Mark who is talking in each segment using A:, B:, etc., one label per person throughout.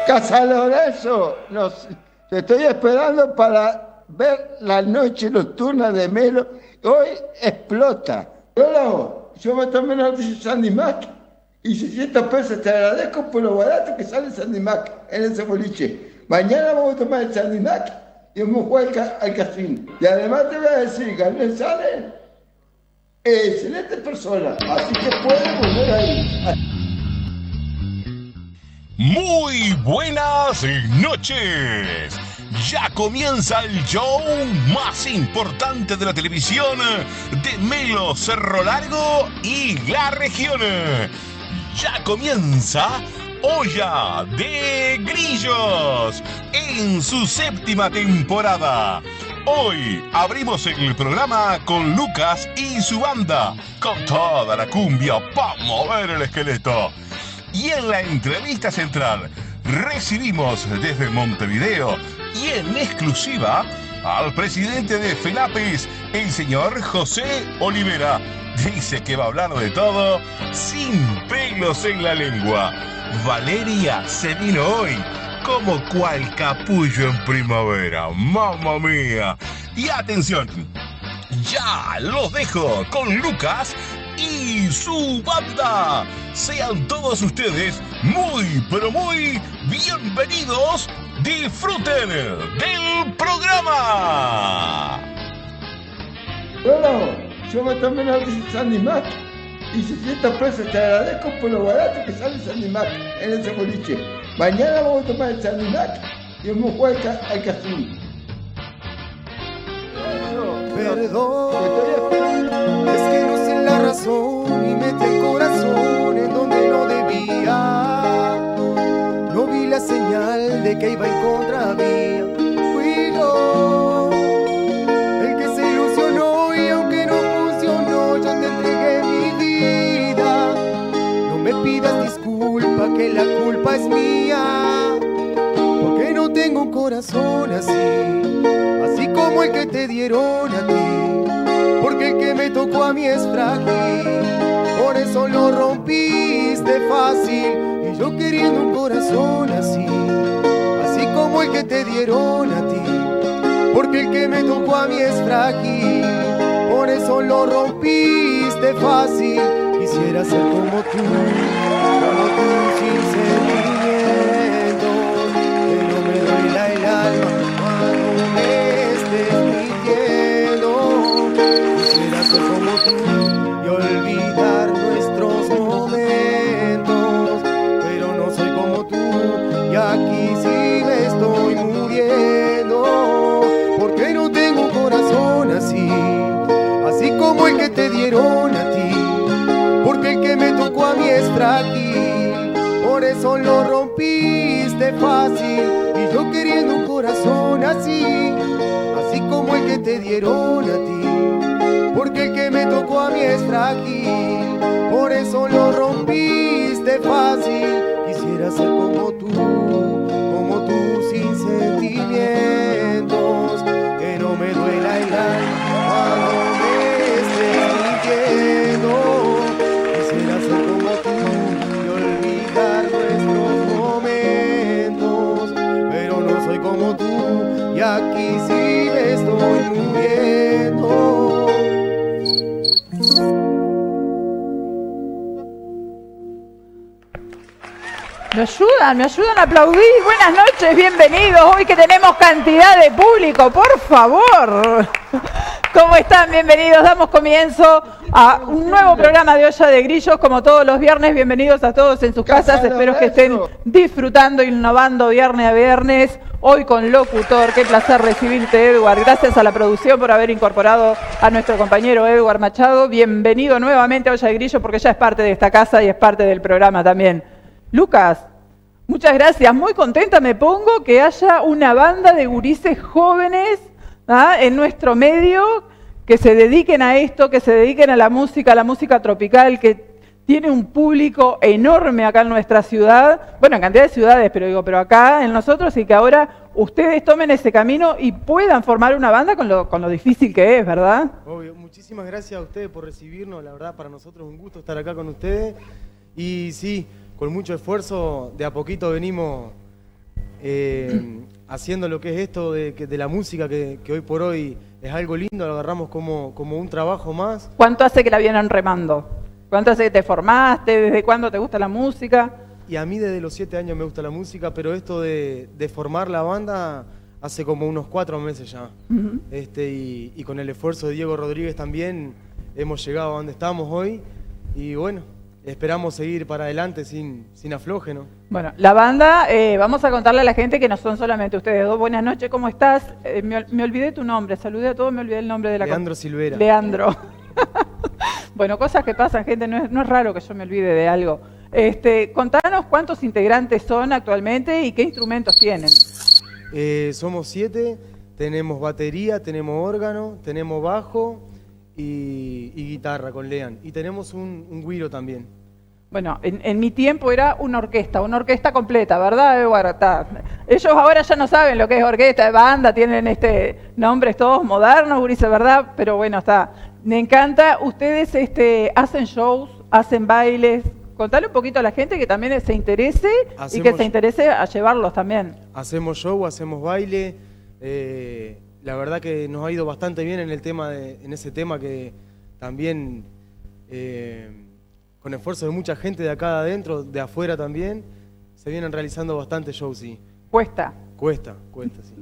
A: Casa Lorenzo, te estoy esperando para ver la noche nocturna de Melo. Hoy explota. Yo me tomé una noche Sandy Mac y 600 pesos. Te agradezco por lo barato que sale Sandy Mac en ese boliche. Mañana vamos a tomar el Sandy Mac y vamos a jugar al casino. Y además te voy a decir, Gabriel Sale, excelente persona, así que puede volver ahí.
B: Muy buenas noches. Ya comienza el show más importante de la televisión de Melo, Cerro Largo y la región. Ya comienza Olla de Grillos en su 7ª temporada. Hoy abrimos el programa con Lucas y su banda, con toda la cumbia para mover el esqueleto. Y en la entrevista central recibimos desde Montevideo y en exclusiva al presidente de FENAPES, el señor José Olivera. Dice que va a hablar de todo sin pelos en la lengua. Valeria se vino hoy como cual capullo en primavera. ¡Mamma mía! Y atención, ya los dejo con Lucas y su banda. Sean todos ustedes muy, pero muy bienvenidos. Disfruten del programa.
A: Yo me tomé una noche Sandy Mac y 600 pesos. Te agradezco por lo barato que sale Sandy Mac en ese boliche. Mañana vamos a tomar el Sandy Mac y vamos a jugar al casino.
C: Perdón, es que no sé la razón y metí el corazón en donde no debía. No vi la señal de que iba en contravía. Fui yo el que se ilusionó y aunque no funcionó, yo te entregué mi vida. No me pidas disculpa, que la culpa es mía, porque no tengo un corazón así como el que te dieron a ti, porque el que me tocó a mí es frágil, por eso lo rompiste fácil. Y yo queriendo un corazón así como el que te dieron a ti, porque el que me tocó a mí es frágil, por eso lo rompiste fácil. Quisiera ser como tú sin sentimientos, que no me duela el alma cuando me estés mintiendo. Quisiera ser como tú y olvidar nuestros momentos, pero no soy como tú y aquí sí me estoy muriendo, porque no tengo un corazón así como el que te dieron a ti, porque el que me tocó a mí es frágil, por eso lo rompiste fácil. Y yo queriendo un corazón así como el que te dieron a ti, porque el que me tocó a mí es frágil, por eso lo rompiste fácil. Quisiera ser como tú sin sentimientos, que no me duela el alma cuando me estés mintiendo. Quisiera ser como tú y olvidar nuestros momentos, pero no soy como tú y aquí sí me estoy muriendo.
D: Me ayudan a aplaudir. Buenas noches, bienvenidos. Hoy que tenemos cantidad de público, por favor. ¿Cómo están? Bienvenidos. Damos comienzo a un nuevo programa de Olla de Grillos, como todos los viernes. Bienvenidos a todos en sus casas. Espero que estén disfrutando, innovando viernes a viernes. Hoy con locutor. Qué placer recibirte, Edward. Gracias a la producción por haber incorporado a nuestro compañero Edward Machado. Bienvenido nuevamente a Olla de Grillos, porque ya es parte de esta casa y es parte del programa también. Lucas, muchas gracias. Muy contenta me pongo que haya una banda de gurises jóvenes en nuestro medio que se dediquen a esto, que se dediquen a la música tropical, que tiene un público enorme acá en nuestra ciudad. Bueno, en cantidad de ciudades, pero acá en nosotros, y que ahora ustedes tomen ese camino y puedan formar una banda con lo difícil que es, ¿verdad?
C: Obvio. Muchísimas gracias a ustedes por recibirnos. La verdad, para nosotros es un gusto estar acá con ustedes. Y sí, con mucho esfuerzo, de a poquito venimos haciendo lo que es esto de la música, que hoy por hoy es algo lindo, lo agarramos como un trabajo más.
D: ¿Cuánto hace que la vienen remando? ¿Cuánto hace que te formaste? ¿Desde cuándo te gusta la música?
C: Y a mí desde los 7 años me gusta la música, pero esto de formar la banda hace como unos 4 meses ya.
D: Uh-huh.
C: Y con el esfuerzo de Diego Rodríguez también hemos llegado a donde estamos hoy. Y bueno, esperamos seguir para adelante sin afloje, ¿no?
D: Bueno, la banda, vamos a contarle a la gente que no son solamente ustedes dos. Buenas noches, ¿cómo estás? Me olvidé tu nombre, saludé a todos, me olvidé el nombre de la...
C: Leandro Silvera.
D: Leandro. Bueno, cosas que pasan, gente, no es raro que yo me olvide de algo. Contanos cuántos integrantes son actualmente y qué instrumentos tienen.
C: Somos 7, tenemos batería, tenemos órgano, tenemos bajo y guitarra con Lean. Y tenemos un güiro también.
D: Bueno, en mi tiempo era una orquesta completa, ¿verdad, Eduardo? Ellos ahora ya no saben lo que es orquesta, banda, tienen nombres todos modernos, gurises, ¿verdad? Pero bueno, está. Me encanta. Ustedes hacen shows, hacen bailes. Contale un poquito a la gente que también se interese y que se interese a llevarlos también. Hacemos
C: show, hacemos baile. La verdad que nos ha ido bastante bien en ese tema que también, con esfuerzo de mucha gente de acá de adentro, de afuera también, se vienen realizando bastantes shows, sí.
D: Cuesta,
C: sí.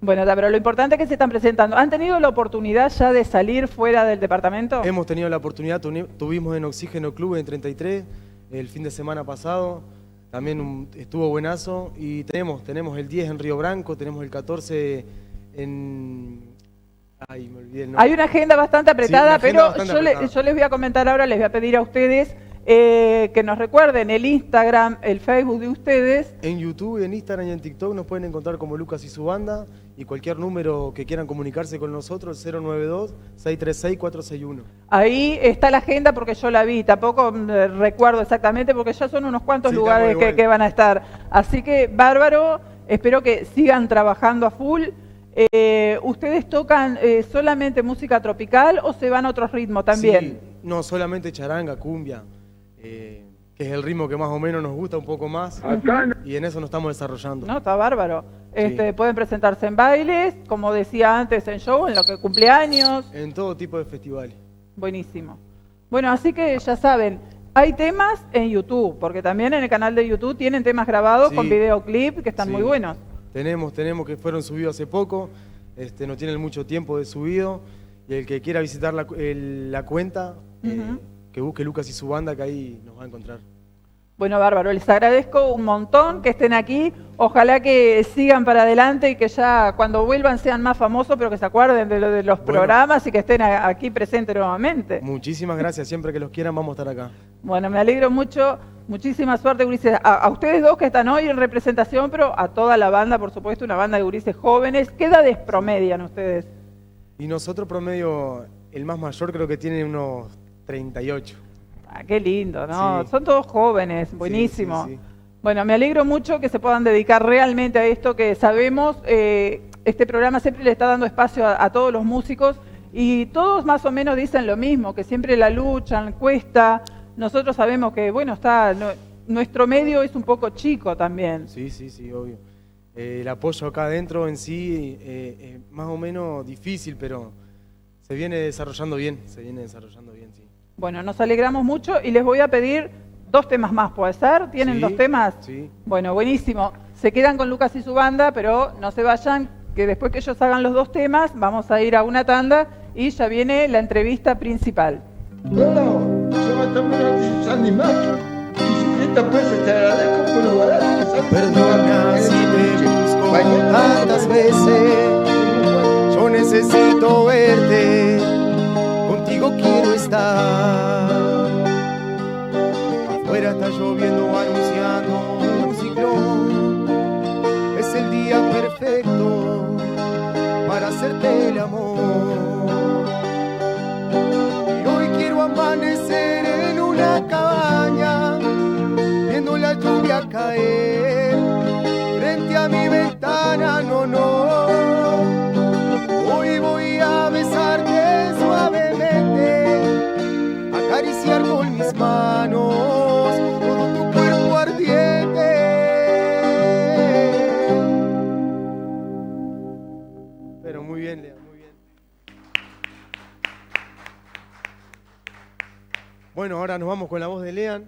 D: Bueno, pero lo importante es que se están presentando. ¿Han tenido la oportunidad ya de salir fuera del departamento?
C: Hemos tenido la oportunidad, tuvimos en Oxígeno Club en 33 el fin de semana pasado, también estuvo buenazo, y tenemos el 10 en Río Branco, tenemos el 14 en... Ay, me olvidé el nombre.
D: Hay una agenda bastante apretada,
C: sí,
D: yo les voy a comentar ahora, les voy a pedir a ustedes que nos recuerden el Instagram, el Facebook de ustedes.
C: En YouTube, en Instagram y en TikTok nos pueden encontrar como Lucas y su banda, y cualquier número que quieran comunicarse con nosotros, 092-636-461.
D: Ahí está la agenda porque yo la vi, tampoco recuerdo exactamente porque ya son unos cuantos lugares que van a estar. Así que, bárbaro, espero que sigan trabajando a full. ¿Ustedes tocan solamente música tropical o se van a otros ritmos también?
C: Sí, no, solamente charanga, cumbia, que es el ritmo que más o menos nos gusta un poco más. Y en eso nos estamos desarrollando.
D: No, está bárbaro. Pueden presentarse en bailes, como decía antes, en show, en lo que cumpleaños.
C: En todo tipo de festivales.
D: Buenísimo. Bueno, así que ya saben, hay temas en YouTube, porque también en el canal de YouTube tienen temas grabados con videoclip que están muy buenos.
C: Tenemos que fueron subidos hace poco, no tienen mucho tiempo de subido, y el que quiera visitar la cuenta, que busque Lucas y su banda, que ahí nos va a encontrar.
D: Bueno, bárbaro, les agradezco un montón que estén aquí, ojalá que sigan para adelante y que ya cuando vuelvan sean más famosos, pero que se acuerden de los programas y que estén aquí presentes nuevamente.
C: Muchísimas gracias, siempre que los quieran vamos a estar acá.
D: Bueno, me alegro mucho, muchísima suerte, gurises, a ustedes dos que están hoy en representación, pero a toda la banda, por supuesto, una banda de gurises jóvenes. ¿Qué edades promedian ustedes?
C: Y nosotros promedio, el más mayor creo que tiene unos 38.
D: Ah, qué lindo, ¿no?
C: Sí.
D: Son todos jóvenes, buenísimo.
C: Sí.
D: Bueno, me alegro mucho que se puedan dedicar realmente a esto que sabemos. Este programa siempre le está dando espacio a todos los músicos y todos más o menos dicen lo mismo, que siempre la luchan, cuesta. Nosotros sabemos que, bueno, nuestro medio es un poco chico también.
C: Sí, obvio. El apoyo acá adentro en sí es más o menos difícil, pero se viene desarrollando bien, sí.
D: Bueno, nos alegramos mucho y les voy a pedir 2 temas más, ¿puede ser? ¿Tienen 2 temas?
C: Sí.
D: Bueno, buenísimo. Se quedan con Lucas y su banda, pero no se vayan, que después que ellos hagan los 2 temas, vamos a ir a una tanda y ya viene la entrevista principal.
A: Bueno, yo también Sandy Macho. Y 50 pesos te agradezco por lo barato que sale.
C: Perdona si te busco tantas veces, yo necesito verte, contigo quiero estar. Afuera está lloviendo anunciando un ciclón, es el día perfecto para hacerte el amor. Y hoy quiero amanecer en una cabaña, viendo la lluvia caer frente a mi ventana, no. Hoy voy a besarte suavemente, acariciar con mis manos todo tu cuerpo ardiente. Bueno, ahora nos vamos con la voz de Lean,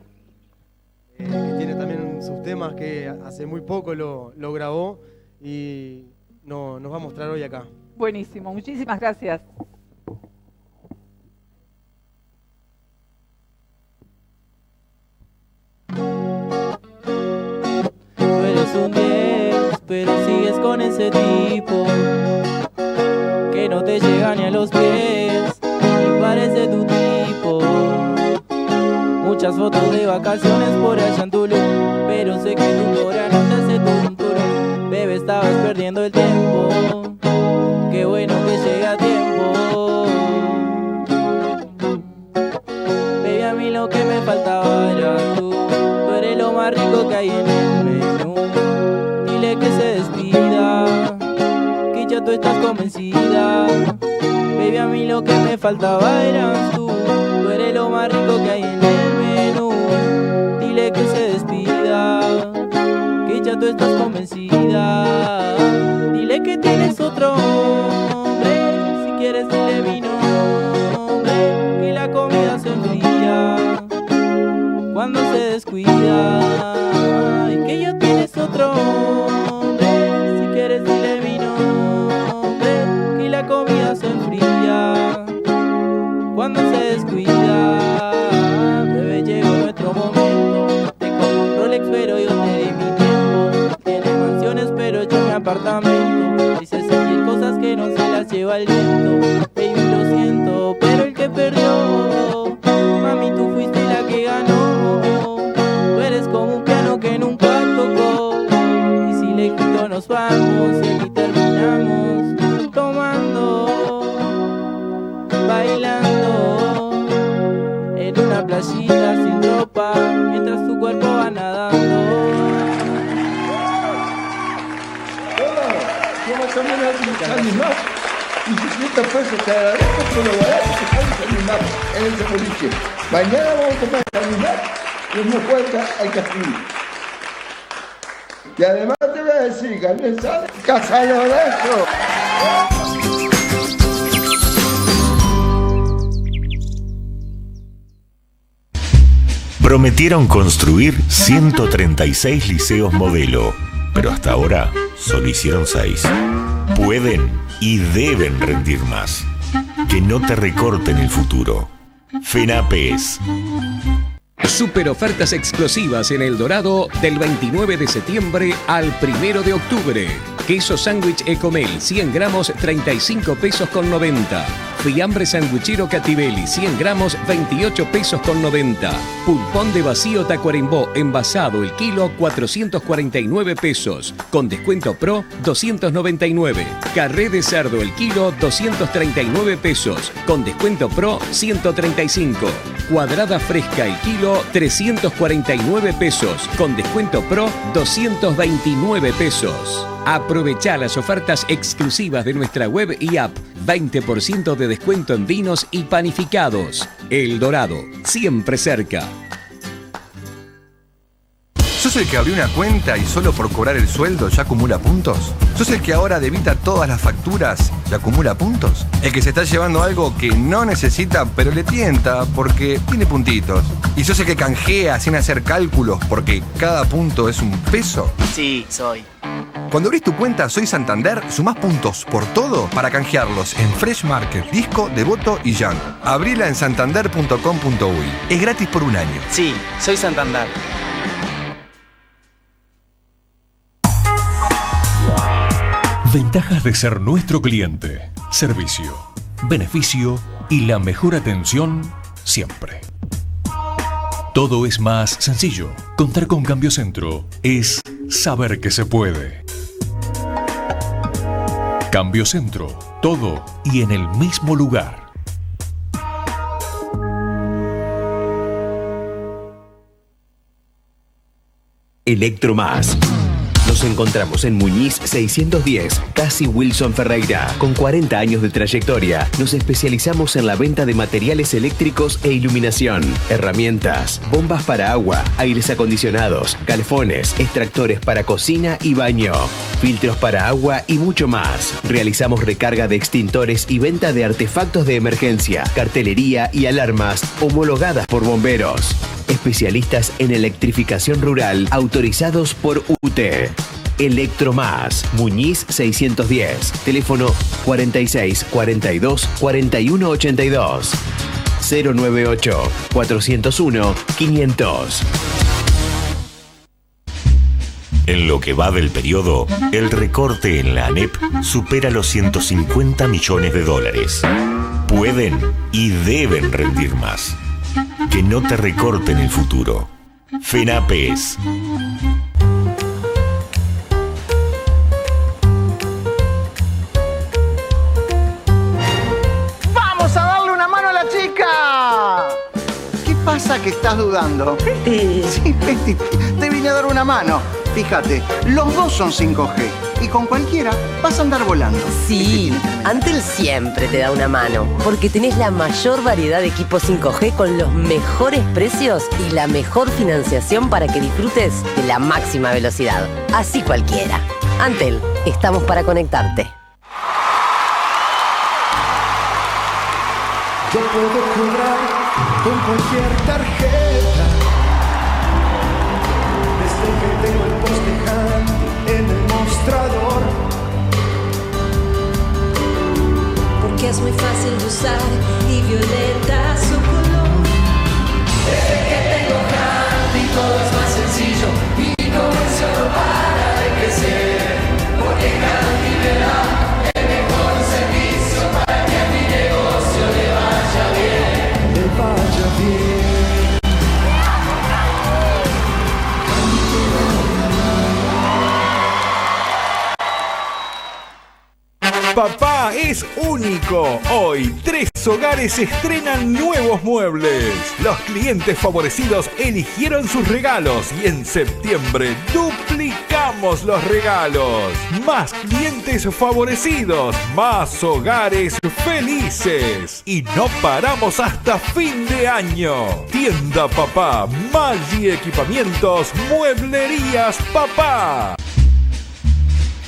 C: que tiene también sus temas que hace muy poco lo grabó y nos va a mostrar hoy acá.
D: Buenísimo, muchísimas gracias.
E: Tú eres un 10, pero sigues con ese tipo que no te llega ni a los pies, ni parece tu tipo. Muchas fotos de vacaciones por allá en Tulum, pero sé que tu coreano te hace turum. Bebé, estabas perdiendo el tiempo, qué bueno que llegue a tiempo. Baby, a mí lo que me faltaba era tú eres lo más rico que hay en el menú. Dile que se despida, que ya tú estás convencida. Baby, a mí lo que me faltaba eras tú eres lo más rico que hay en el menú. Dile que se despida, que ya tú estás convencida. Dile que tienes otro hombre, si quieres dile mi nombre, que la comida se enfría cuando se descuida, y que ya tienes otro hombre, si quieres dile mi nombre, que la comida se enfría cuando se descuida. Bebé, llegó nuestro momento, te compro un Rolex pero yo te di mi tiempo. Tienes mansiones pero yo mi apartamento, dices sentir cosas que no se las lleva el viento. Baby, lo siento, pero el que perdió, mami, tú fuiste la que ganó. Tú eres como un piano que nunca tocó, y si lejito nos vamos y aquí terminamos tomando, bailando en una playita sin ropa mientras tu cuerpo va nadando.
A: Yo también animar y 50 pesos te agradezco por lo barato que estamos animar en ese boliche. Mañana vamos a comer animar y en una vuelta hay que escribir. Y además te voy a decir, gané sale Casa Lorenzo.
B: Prometieron construir 136 liceos modelo, pero hasta ahora solo hicieron 6. Pueden y deben rendir más. Que no te recorten el futuro. FENAPES.
F: Super ofertas explosivas en El Dorado del 29 de septiembre al 1 de octubre. Queso sándwich Ecomel 100 gramos 35 pesos con 90. Fiambre sanguichero Cativelli 100 gramos 28 pesos con 90. Pulpón de vacío Tacuarembó envasado el kilo 449 pesos. Con descuento pro 299. Carré de cerdo el kilo 239 pesos. Con descuento pro 135. Cuadrada fresca el kilo 349 pesos. Con descuento pro 229 pesos. Aprovecha las ofertas exclusivas de nuestra web y app. 20% de descuento en vinos y panificados. El Dorado, siempre cerca.
G: ¿Sos el que abrió una cuenta y solo por cobrar el sueldo ya acumula puntos? ¿Sos el que ahora debita todas las facturas y acumula puntos? ¿El que se está llevando algo que no necesita pero le tienta porque tiene puntitos? ¿Y sos el que canjea sin hacer cálculos porque cada punto es un peso?
H: Sí, soy.
G: Cuando abrís tu cuenta Soy Santander, sumás puntos por todo para canjearlos en Fresh Market, Disco, Devoto y Young. Abrila en santander.com.uy. Es gratis por un año.
H: Sí, Soy Santander.
I: Ventajas de ser nuestro cliente. Servicio, beneficio y la mejor atención siempre. Todo es más sencillo. Contar con Cambio Centro es saber que se puede. Cambio Centro, todo y en el mismo lugar.
J: Electromás. Nos encontramos en Muñiz 610, casi Wilson Ferreira. Con 40 años de trayectoria, nos especializamos en la venta de materiales eléctricos e iluminación, herramientas, bombas para agua, aires acondicionados, calfones, extractores para cocina y baño, filtros para agua y mucho más. Realizamos recarga de extintores y venta de artefactos de emergencia, cartelería y alarmas homologadas por bomberos. Especialistas en electrificación rural autorizados por UT. Electromás, Muñiz 610, teléfono 46 42 41 82, 098 401 500.
K: En lo que va del periodo, el recorte en la ANEP supera los 150 millones de dólares. Pueden y deben rendir más. Que no te recorten el futuro. FENAPES.
L: ¡Vamos a darle una mano a la chica! ¿Qué pasa que estás dudando? Sí, Betty, te vine a dar una mano. Fíjate, los dos son 5G y con cualquiera vas a andar volando.
M: Sí, Antel siempre te da una mano, porque tenés la mayor variedad de equipos 5G con los mejores precios y la mejor financiación para que disfrutes de la máxima velocidad. Así cualquiera. Antel, estamos para conectarte.
C: Yo puedo cobrar con cualquier tarjeta, desde que tengo el postejante en el mostrador.
N: Porque es muy fácil de usar y violeta su color. Desde que tengo Handy todo es más sencillo y mi comercio no para de crecer. Porque Handy me da el mejor servicio para que a mi negocio le vaya bien.
C: Le vaya bien.
O: Papá es único. Hoy 3 hogares estrenan nuevos muebles. Los clientes favorecidos eligieron sus regalos y en septiembre duplicamos los regalos. Más clientes favorecidos, más hogares felices. Y no paramos hasta fin de año. Tienda Papá, Maggi Equipamientos, Mueblerías Papá.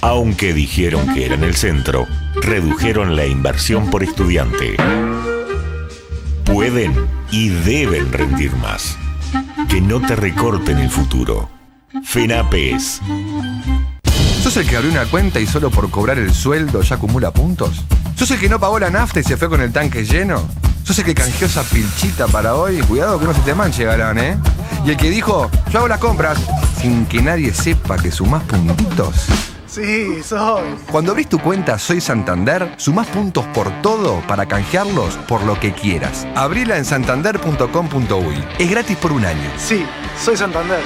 K: Aunque dijeron que era en el centro, redujeron la inversión por estudiante. Pueden y deben rendir más. Que no te recorten el futuro. FENAPES.
G: ¿Sos el que abrió una cuenta y solo por cobrar el sueldo ya acumula puntos? ¿Sos el que no pagó la nafta y se fue con el tanque lleno? ¿Sos el que canjeó esa pilchita para hoy? Cuidado que no se te manche, galán, ¿eh? Y el que dijo, yo hago las compras sin que nadie sepa que sumás puntitos.
L: Sí, soy.
G: Cuando abrís tu cuenta Soy Santander, sumás puntos por todo para canjearlos por lo que quieras. Abrila en santander.com.uy. Es gratis por un año.
L: Sí, Soy Santander.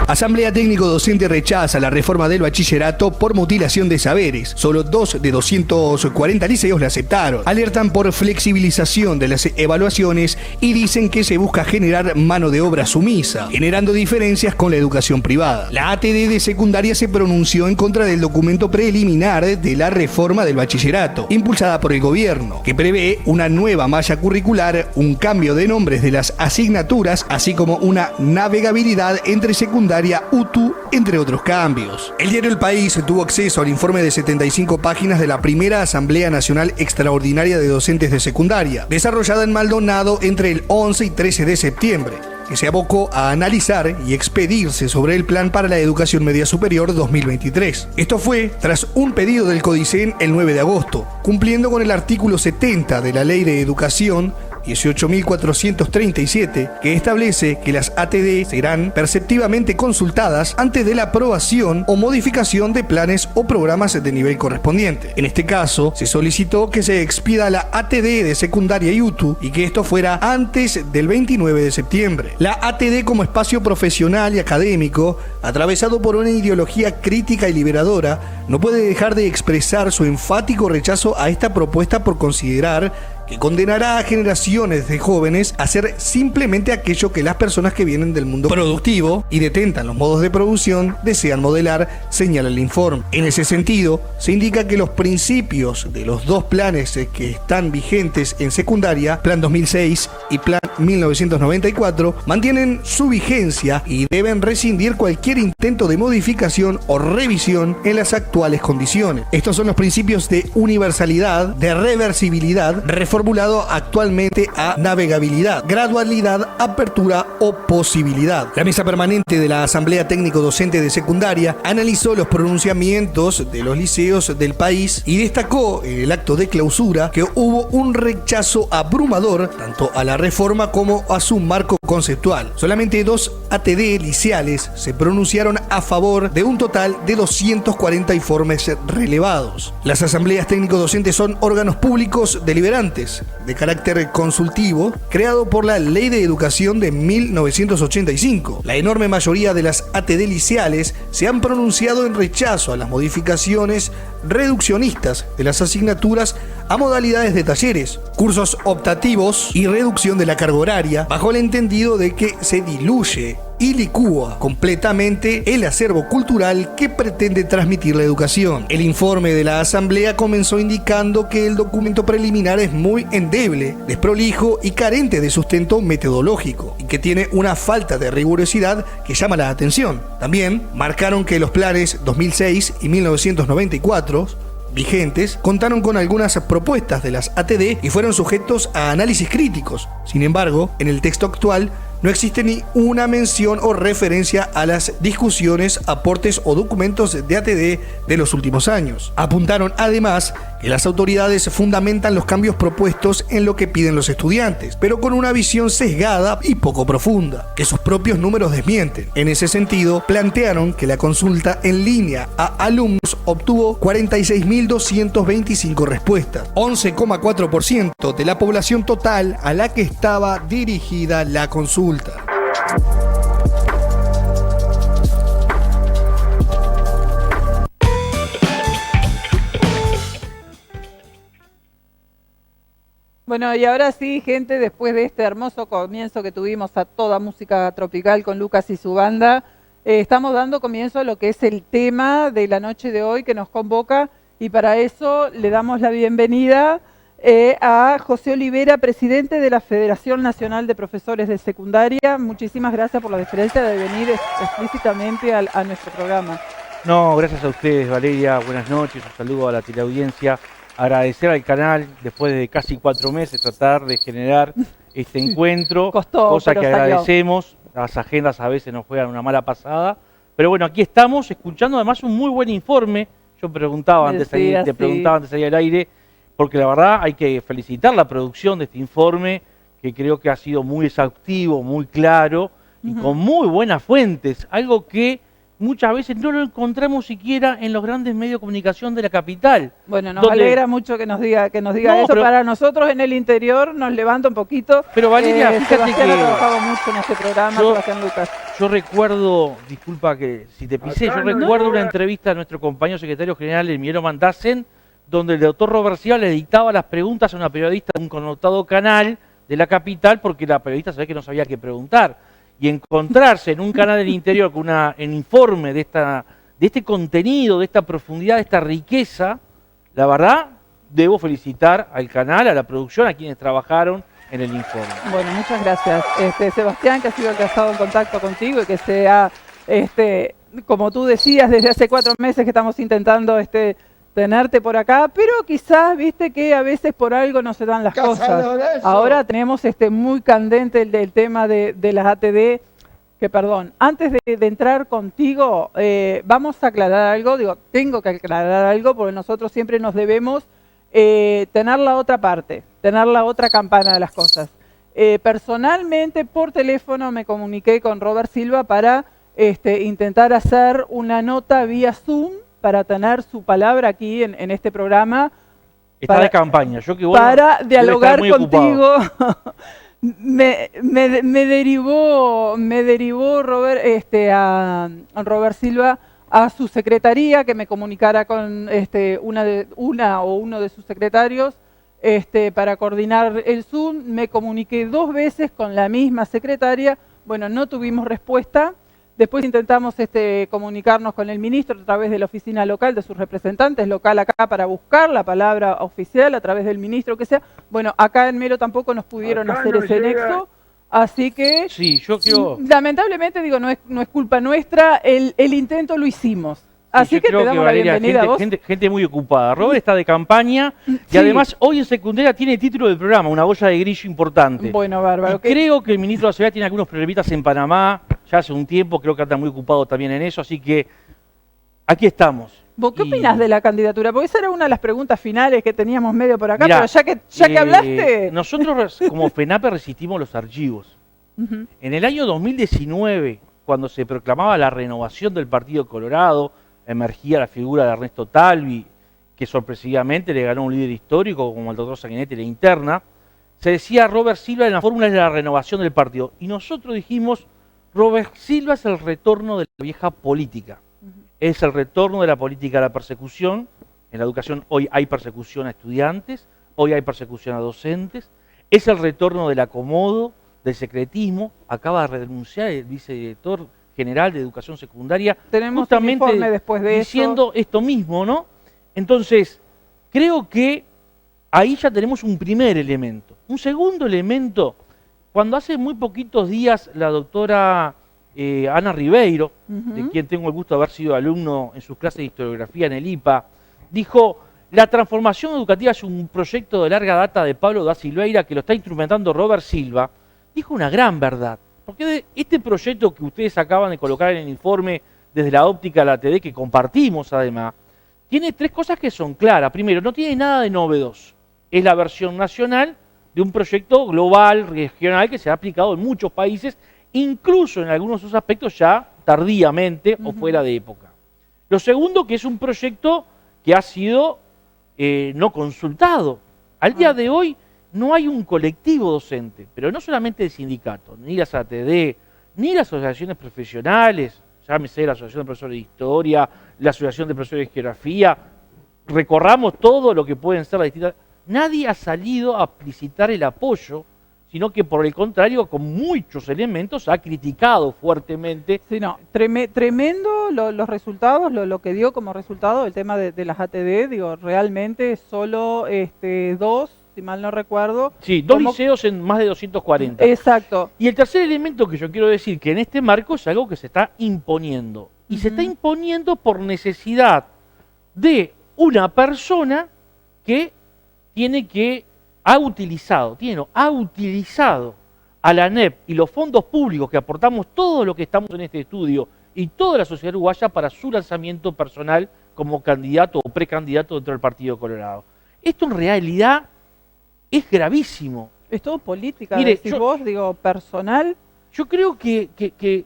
P: Asamblea Técnico Docente rechaza la reforma del bachillerato por mutilación de saberes. Solo 2 de 240 liceos la aceptaron. Alertan por flexibilización de las evaluaciones y dicen que se busca generar mano de obra sumisa, generando diferencias con la educación privada. La ATD de secundaria se pronunció en contra del documento preliminar de la reforma del bachillerato, impulsada por el gobierno, que prevé una nueva malla curricular, un cambio de nombres de las asignaturas, así como una navegabilidad entre secundaria UTU, entre otros cambios. El diario El País tuvo acceso al informe de 75 páginas de la primera Asamblea Nacional Extraordinaria de Docentes de Secundaria, desarrollada en Maldonado entre el 11 y 13 de septiembre, que se abocó a analizar y expedirse sobre el Plan para la Educación Media Superior 2023. Esto fue tras un pedido del CODICEN el 9 de agosto, cumpliendo con el artículo 70 de la Ley de Educación 18.437, que establece que las ATD serán perceptivamente consultadas antes de la aprobación o modificación de planes o programas de nivel correspondiente. En este caso, se solicitó que se expida la ATD de secundaria y UTU y que esto fuera antes del 29 de septiembre. La ATD como espacio profesional y académico, atravesado por una ideología crítica y liberadora, no puede dejar de expresar su enfático rechazo a esta propuesta por considerar que condenará a generaciones de jóvenes a hacer simplemente aquello que las personas que vienen del mundo productivo y detentan los modos de producción desean modelar, señala el informe. En ese sentido, se indica que los principios de los dos planes que están vigentes en secundaria, Plan 2006 y Plan 1994, mantienen su vigencia y deben rescindir cualquier intento de modificación o revisión en las actuales condiciones. Estos son los principios de universalidad, de reversibilidad, reformulado actualmente a navegabilidad, gradualidad, apertura o posibilidad. La mesa permanente de la Asamblea Técnico Docente de Secundaria analizó los pronunciamientos de los liceos del país y destacó en el acto de clausura que hubo un rechazo abrumador tanto a la reforma como a su marco conceptual. Solamente 2 ATD liceales se pronunciaron a favor de un total de 240 informes relevados. Las asambleas técnico-docentes son órganos públicos deliberantes de carácter consultivo creado por la Ley de Educación de 1985. La enorme mayoría de las ATD liceales se han pronunciado en rechazo a las modificaciones reduccionistas de las asignaturas a modalidades de talleres, cursos optativos y reducción de la carga horaria, bajo el entendido de que se diluye y licúa completamente el acervo cultural que pretende transmitir la educación. El informe de la Asamblea comenzó indicando que el documento preliminar es muy endeble, desprolijo y carente de sustento metodológico, y que tiene una falta de rigurosidad que llama la atención. También marcaron que los planes 2006 y 1994 vigentes contaron con algunas propuestas de las ATD y fueron sujetos a análisis críticos. Sin embargo, en el texto actual no existe ni una mención o referencia a las discusiones, aportes o documentos de ATD de los últimos años. Apuntaron además que las autoridades fundamentan los cambios propuestos en lo que piden los estudiantes, pero con una visión sesgada y poco profunda, que sus propios números desmienten. En ese sentido, plantearon que la consulta en línea a alumnos obtuvo 46.225 respuestas, 11,4% de la población total a la que estaba dirigida la consulta.
D: Bueno, y ahora sí, gente, después de este hermoso comienzo que tuvimos a toda música tropical con Lucas y su banda, estamos dando comienzo a lo que es el tema de la noche de hoy que nos convoca, y para eso le damos la bienvenida a José Olivera, presidente de la Federación Nacional de Profesores de Secundaria. Muchísimas gracias por la deferencia de venir explícitamente a nuestro programa.
Q: No, gracias a ustedes, Valeria. Buenas noches, un saludo a la teleaudiencia. Agradecer al canal, después de casi 4 meses, tratar de generar este encuentro, cosa que agradecemos. Las agendas a veces nos juegan una mala pasada, pero bueno, aquí estamos escuchando además un muy buen informe. Yo preguntaba antes de salir al aire, porque la verdad hay que felicitar la producción de este informe, que creo que ha sido muy exhaustivo, muy claro y con muy buenas fuentes, algo que muchas veces no lo encontramos siquiera en los grandes medios de comunicación de la capital.
D: Bueno, nos alegra mucho que nos diga eso. Para nosotros en el interior nos levanta un poquito.
Q: Pero Valeria, fíjate
D: Sebastián
Q: que
D: ha trabajado mucho en este programa, Sebastián Lucas.
Q: Yo recuerdo, disculpa que si te pisé, yo recuerdo una entrevista a nuestro compañero secretario general, Emiliano Mandasen, donde el doctor Robert Silva le dictaba las preguntas a una periodista de un connotado canal de la capital, porque la periodista sabía que no sabía qué preguntar. Y encontrarse en un canal del interior con un informe de este contenido, de esta profundidad, de esta riqueza, la verdad, debo felicitar al canal, a la producción, a quienes trabajaron en el informe.
D: Bueno, muchas gracias. Sebastián, que ha sido el que ha estado en contacto contigo y que como tú decías, desde hace 4 meses que estamos intentando tenerte por acá, pero quizás, viste, que a veces por algo no se dan las cosas. Ahora tenemos muy candente el tema de las ATD, que perdón, antes de entrar contigo, vamos a aclarar algo, tengo que aclarar algo, porque nosotros siempre nos debemos tener la otra parte, tener la otra campana de las cosas. Personalmente, por teléfono, me comuniqué con Robert Silva para intentar hacer una nota vía Zoom para tener su palabra aquí en este programa.
Q: Está de campaña, yo que bueno,
D: para dialogar contigo. me derivó Robert, a Robert Silva a su secretaría, que me comunicara con una o uno de sus secretarios para coordinar el Zoom. Me comuniqué 2 veces con la misma secretaria. Bueno, no tuvimos respuesta. Después intentamos comunicarnos con el ministro a través de la oficina local, de sus representantes local acá, para buscar la palabra oficial a través del ministro, que sea. Bueno, acá en Melo tampoco nos pudieron hacer ese nexo, así que
Q: sí, yo creo,
D: lamentablemente, digo, no es culpa nuestra, el intento lo hicimos. Así que te damos la bienvenida a vos.
Q: Gente muy ocupada. Robert está de campaña y además hoy en secundaria tiene el título del programa, una boya de grillo importante.
D: Bueno, bárbaro.
Q: Creo que el ministro de la Ciudad tiene algunos problemitas en Panamá, ya hace un tiempo, creo que anda muy ocupado también en eso, así que aquí estamos.
D: ¿Vos qué opinás de la candidatura? Porque esa era una de las preguntas finales que teníamos medio por acá, mirá, pero ya que hablaste...
Q: Nosotros como FENAPE resistimos los archivos. En el año 2019, cuando se proclamaba la renovación del Partido Colorado, emergía la figura de Ernesto Talvi, que sorpresivamente le ganó un líder histórico como el doctor Sanguinetti en la interna. Se decía Robert Silva en la fórmula de la renovación del partido. Y nosotros dijimos, Robert Silva es el retorno de la vieja política. Es el retorno de la política a la persecución. En la educación hoy hay persecución a estudiantes, hoy hay persecución a docentes. Es el retorno del acomodo, del secretismo. Acaba de renunciar el vicedirector general de educación secundaria,
D: tenemos
Q: justamente
D: un informe después de
Q: diciendo esto mismo, ¿no? Entonces, creo que ahí ya tenemos un primer elemento. Un segundo elemento, cuando hace muy poquitos días la doctora Ana Ribeiro, de quien tengo el gusto de haber sido alumno en sus clases de historiografía en el IPA, dijo, la transformación educativa es un proyecto de larga data de Pablo da Silveira que lo está instrumentando Robert Silva, dijo una gran verdad. Porque este proyecto que ustedes acaban de colocar en el informe desde la óptica de la TD, que compartimos además, tiene 3 cosas que son claras. Primero, no tiene nada de novedoso. Es la versión nacional de un proyecto global, regional, que se ha aplicado en muchos países, incluso en algunos de sus aspectos ya tardíamente o fuera de época. Lo segundo, que es un proyecto que ha sido no consultado. Al día de hoy, no hay un colectivo docente, pero no solamente de sindicatos, ni las ATD, ni las asociaciones profesionales, llámese la Asociación de Profesores de Historia, la Asociación de Profesores de Geografía, recorramos todo lo que pueden ser las distintas... Nadie ha salido a explicitar el apoyo, sino que por el contrario, con muchos elementos, ha criticado fuertemente.
D: Sí, no, tremendo los resultados, lo que dio como resultado el tema de las ATD, digo, realmente solo 2, si mal no recuerdo.
Q: Sí, 2 liceos en más de 240.
D: Exacto.
Q: Y el tercer elemento que yo quiero decir, que en este marco es algo que se está imponiendo. Y se está imponiendo por necesidad de una persona que ha utilizado a la ANEP y los fondos públicos que aportamos todos los que estamos en este estudio y toda la sociedad uruguaya para su lanzamiento personal como candidato o precandidato dentro del Partido Colorado. Esto en realidad es gravísimo.
D: Es todo política, mire, vos, digo, personal.
Q: Yo creo que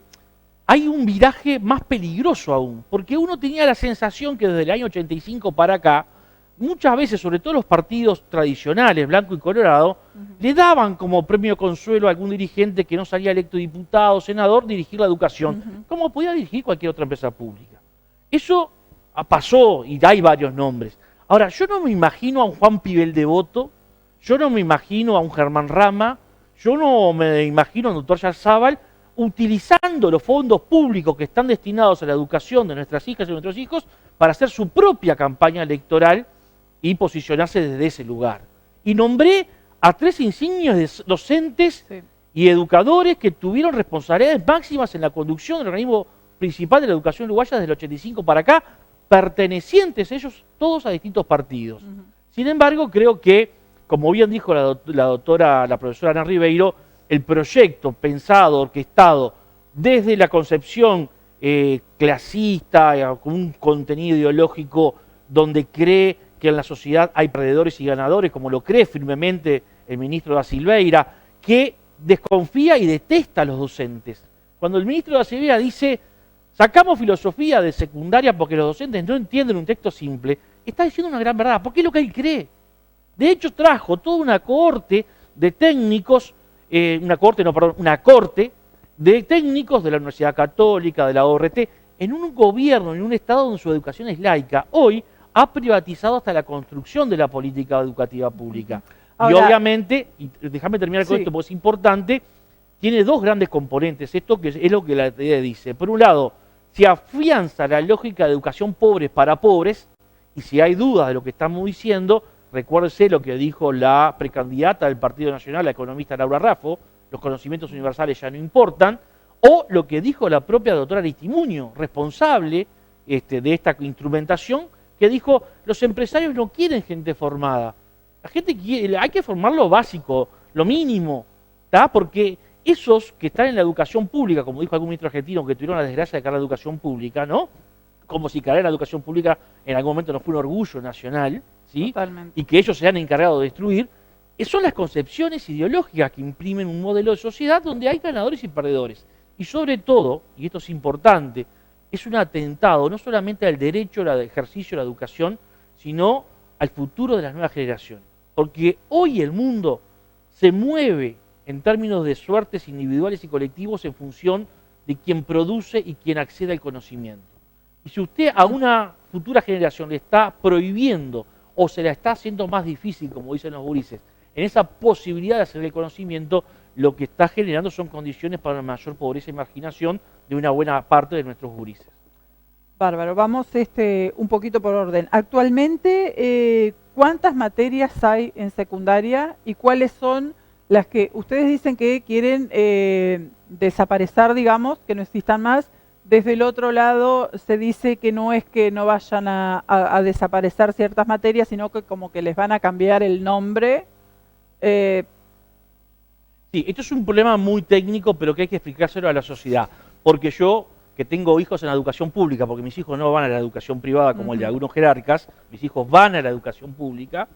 Q: hay un viraje más peligroso aún, porque uno tenía la sensación que desde el año 85 para acá, muchas veces, sobre todo los partidos tradicionales, blanco y colorado, le daban como premio consuelo a algún dirigente que no salía electo diputado, senador, dirigir la educación, como podía dirigir cualquier otra empresa pública. Eso pasó y hay varios nombres. Ahora, yo no me imagino a un Juan Pibel Devoto, yo no me imagino a un Germán Rama, yo no me imagino a un doctor Yarzábal utilizando los fondos públicos que están destinados a la educación de nuestras hijas y nuestros hijos para hacer su propia campaña electoral y posicionarse desde ese lugar. Y nombré a 3 insignios docentes y educadores que tuvieron responsabilidades máximas en la conducción del organismo principal de la educación uruguaya desde el 85 para acá, pertenecientes ellos todos a distintos partidos. Sin embargo, creo que, como bien dijo la profesora Ana Ribeiro, el proyecto pensado, orquestado desde la concepción clasista, con un contenido ideológico donde cree que en la sociedad hay perdedores y ganadores, como lo cree firmemente el ministro da Silveira, que desconfía y detesta a los docentes. Cuando el ministro de Acevera dice, sacamos filosofía de secundaria porque los docentes no entienden un texto simple, está diciendo una gran verdad, porque es lo que él cree. De hecho, trajo toda una cohorte de técnicos, una corte de técnicos de la Universidad Católica, de la ORT, en un gobierno, en un estado donde su educación es laica. Hoy ha privatizado hasta la construcción de la política educativa pública. Ahora, y obviamente, y déjame terminar con esto porque es importante, tiene dos grandes componentes. Esto que es lo que la teoría dice. Por un lado, se afianza la lógica de educación pobres para pobres, y si hay dudas de lo que estamos diciendo, recuérdese lo que dijo la precandidata del Partido Nacional, la economista Laura Raffo, los conocimientos universales ya no importan, o lo que dijo la propia doctora Aristimuño, responsable de esta instrumentación, que dijo, los empresarios no quieren gente formada. La gente quiere, hay que formar lo básico, lo mínimo, ¿tá? Porque esos que están en la educación pública, como dijo algún ministro argentino, que tuvieron la desgracia de caer en la educación pública, ¿no? Como si caer en la educación pública en algún momento no fue un orgullo nacional, ¿sí?
D: Totalmente. Y
Q: que ellos se han encargado de destruir, son las concepciones ideológicas que imprimen un modelo de sociedad donde hay ganadores y perdedores. Y sobre todo, y esto es importante, es un atentado no solamente al derecho al ejercicio de la educación, sino al futuro de las nuevas generaciones. Porque hoy el mundo se mueve en términos de suertes individuales y colectivos en función de quien produce y quien accede al conocimiento. Y si usted a una futura generación le está prohibiendo o se la está haciendo más difícil, como dicen los gurises, en esa posibilidad de hacer el conocimiento, lo que está generando son condiciones para una mayor pobreza y marginación de una buena parte de nuestros gurises.
D: Bárbaro, vamos un poquito por orden. Actualmente, ¿cuántas materias hay en secundaria y cuáles son las que ustedes dicen que quieren desaparecer, digamos, que no existan más? Desde el otro lado se dice que no es que no vayan a desaparecer ciertas materias, sino que como que les van a cambiar el nombre.
Q: Sí, esto es un problema muy técnico, pero que hay que explicárselo a la sociedad. Porque yo, que tengo hijos en la educación pública, porque mis hijos no van a la educación privada como el de algunos jerarcas, mis hijos van a la educación pública,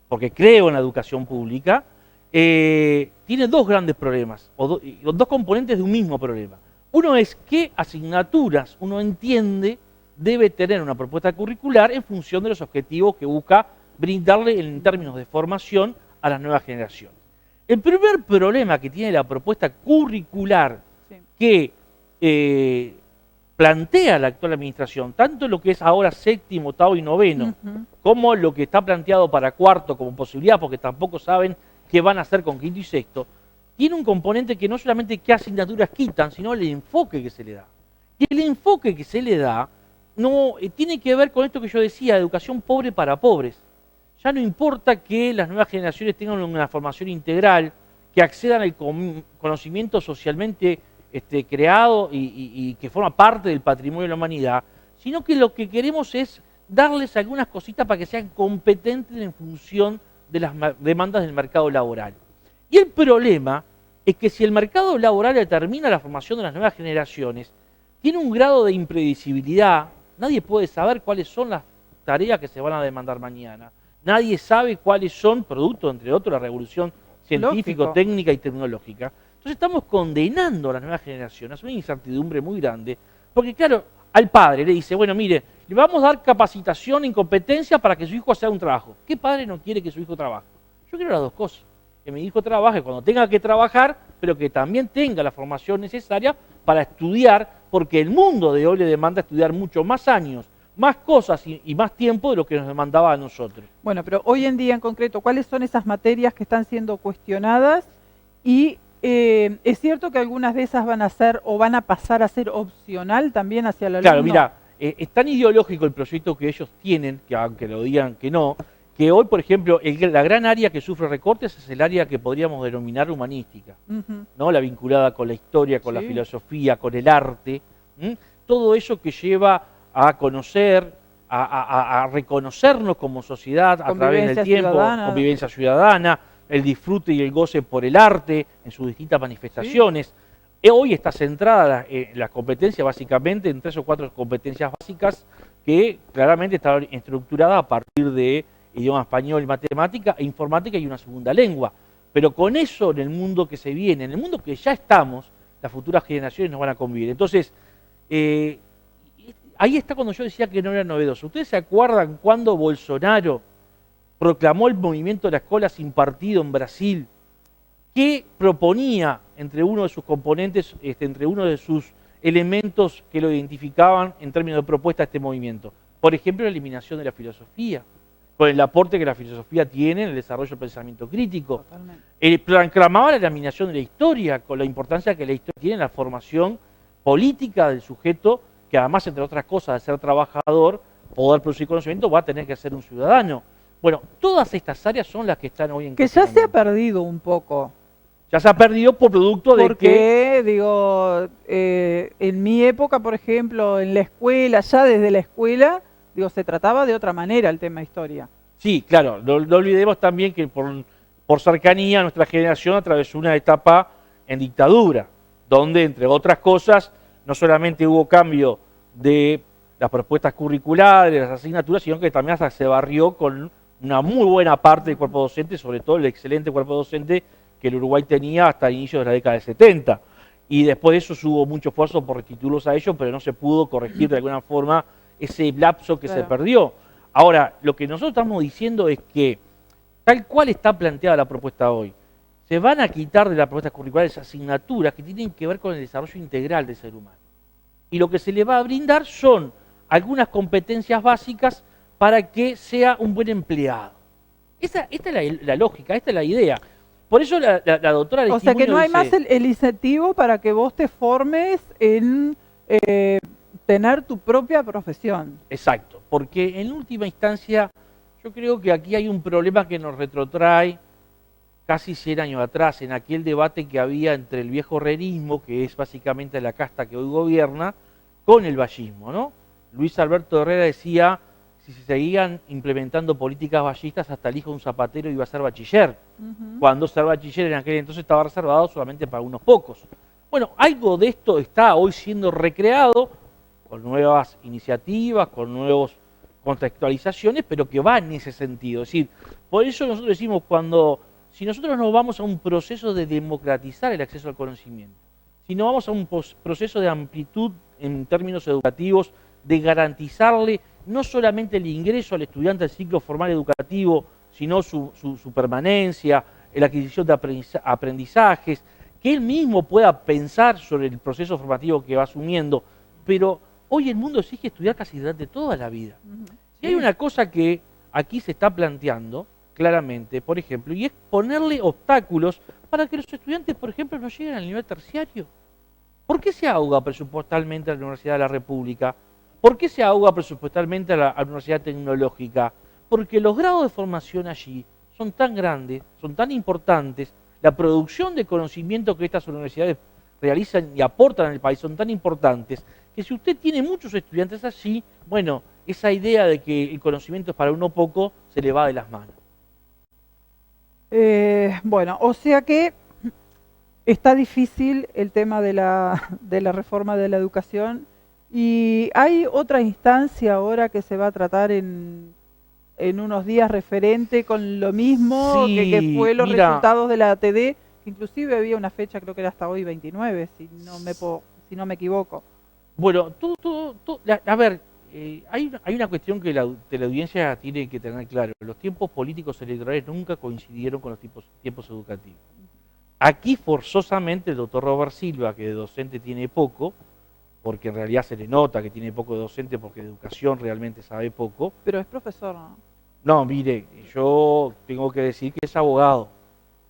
Q: porque creo en la educación pública, tiene dos grandes problemas, o dos componentes de un mismo problema. Uno es qué asignaturas uno entiende debe tener una propuesta curricular en función de los objetivos que busca brindarle en términos de formación a las nuevas generaciones. El primer problema que tiene la propuesta curricular que plantea la actual administración, tanto lo que es ahora séptimo, octavo y noveno, como lo que está planteado para cuarto como posibilidad, porque tampoco saben qué van a hacer con quinto y sexto, tiene un componente que no solamente qué asignaturas quitan, sino el enfoque que se le da. Y el enfoque que se le da no tiene que ver con esto que yo decía, educación pobre para pobres. Ya no importa que las nuevas generaciones tengan una formación integral, que accedan al conocimiento socialmente creado y que forma parte del patrimonio de la humanidad, sino que lo que queremos es darles algunas cositas para que sean competentes en función de las demandas del mercado laboral. Y el problema es que si el mercado laboral determina la formación de las nuevas generaciones, tiene un grado de impredecibilidad, nadie puede saber cuáles son las tareas que se van a demandar mañana. Nadie sabe cuáles son, producto, entre otros, la revolución científico, técnica y tecnológica. Entonces estamos condenando a las nuevas generaciones a una incertidumbre muy grande, porque claro, al padre le dice, bueno, mire, le vamos a dar capacitación en competencia para que su hijo haga un trabajo. ¿Qué padre no quiere que su hijo trabaje? Yo quiero las dos cosas. Que mi hijo trabaje cuando tenga que trabajar, pero que también tenga la formación necesaria para estudiar, porque el mundo de hoy le demanda estudiar mucho más años, más cosas y más tiempo de lo que nos demandaba a nosotros.
D: Bueno, pero hoy en día en concreto, ¿cuáles son esas materias que están siendo cuestionadas? Y es cierto que algunas de esas van a ser o van a pasar a ser opcional también hacia el alumno.
Q: Claro, mira, es tan ideológico el proyecto que ellos tienen, que aunque lo digan que no, que hoy, por ejemplo, la gran área que sufre recortes es el área que podríamos denominar humanística, ¿no? La vinculada con la historia, con la filosofía, con el arte, todo eso que lleva a conocer, a reconocernos como sociedad a través del tiempo, convivencia ciudadana, el disfrute y el goce por el arte en sus distintas manifestaciones. Hoy está centrada la competencia básicamente en 3 o 4 competencias básicas que claramente están estructuradas a partir de idioma español, matemática e informática y una segunda lengua. Pero con eso, en el mundo que se viene, en el mundo que ya estamos, las futuras generaciones nos van a convivir. Entonces, ahí está cuando yo decía que no era novedoso. ¿Ustedes se acuerdan cuando Bolsonaro proclamó el movimiento de la escuela sin partido en Brasil? ¿Qué proponía entre uno de sus componentes, entre uno de sus elementos que lo identificaban en términos de propuesta a este movimiento? Por ejemplo, la eliminación de la filosofía, con el aporte que la filosofía tiene en el desarrollo del pensamiento crítico. Proclamaba la eliminación de la historia, con la importancia que la historia tiene en la formación política del sujeto, que además, entre otras cosas, de ser trabajador, poder producir conocimiento, va a tener que ser un ciudadano. Bueno, todas estas áreas son las que están hoy en
D: que ya se ha perdido un poco.
Q: Ya se ha perdido por producto de que...
D: Porque, digo, en mi época, por ejemplo, en la escuela, ya desde la escuela, digo, se trataba de otra manera el tema historia.
Q: Sí, claro, no olvidemos también que por cercanía nuestra generación atravesó una etapa en dictadura, donde, entre otras cosas, no solamente hubo cambio de las propuestas curriculares, de las asignaturas, sino que también hasta se barrió con una muy buena parte del cuerpo docente, sobre todo el excelente cuerpo docente que el Uruguay tenía hasta inicios de la década de 70. Y después de eso hubo mucho esfuerzo por restituirlos a ellos, pero no se pudo corregir de alguna forma ese lapso que se perdió. Ahora, lo que nosotros estamos diciendo es que, tal cual está planteada la propuesta hoy, se van a quitar de la propuesta curricular esas asignaturas que tienen que ver con el desarrollo integral del ser humano. Y lo que se le va a brindar son algunas competencias básicas para que sea un buen empleado. Esta es la lógica, esta es la idea. Por eso la doctora Aristimuño
D: dice... O sea que no hay
Q: dice,
D: más el incentivo para que vos te formes en tener tu propia profesión.
Q: Exacto, porque en última instancia yo creo que aquí hay un problema que nos retrotrae casi 100 años atrás, en aquel debate que había entre el viejo herrerismo, que es básicamente la casta que hoy gobierna, con el vallismo, ¿no? Luis Alberto Herrera decía, si se seguían implementando políticas vallistas, hasta el hijo de un zapatero iba a ser bachiller, cuando ser bachiller en aquel entonces estaba reservado solamente para unos pocos. Bueno, algo de esto está hoy siendo recreado, con nuevas iniciativas, con nuevas contextualizaciones, pero que va en ese sentido. Es decir, por eso nosotros decimos, si nosotros no vamos a un proceso de democratizar el acceso al conocimiento, si no vamos a un proceso de amplitud en términos educativos, de garantizarle no solamente el ingreso al estudiante al ciclo formal educativo, sino su permanencia, la adquisición de aprendizajes, que él mismo pueda pensar sobre el proceso formativo que va asumiendo, pero hoy el mundo exige estudiar casi durante toda la vida. Y hay una cosa que aquí se está planteando claramente, por ejemplo, y es ponerle obstáculos para que los estudiantes, por ejemplo, no lleguen al nivel terciario. ¿Por qué se ahoga presupuestalmente a la Universidad de la República? ¿Por qué se ahoga presupuestalmente a la Universidad Tecnológica? Porque los grados de formación allí son tan grandes, son tan importantes, la producción de conocimiento que estas universidades realizan y aportan al país son tan importantes, que si usted tiene muchos estudiantes allí, bueno, esa idea de que el conocimiento es para uno poco, se le va de las manos.
D: Bueno, o sea que está difícil el tema de la reforma de la educación, y hay otra instancia ahora que se va a tratar en unos días referente con lo mismo,
Q: Sí,
D: que fue los
Q: mira,
D: resultados de la ATD, que inclusive había una fecha, creo que era hasta hoy 29, si no me equivoco.
Q: Bueno, a ver, hay una cuestión que la audiencia tiene que tener claro. Los tiempos políticos electorales nunca coincidieron con los tiempos educativos. Aquí forzosamente el doctor Robert Silva, que de docente tiene poco, porque en realidad se le nota que tiene poco de docente porque de educación realmente sabe poco.
D: Pero es profesor, ¿no?
Q: No, mire, yo tengo que decir que es abogado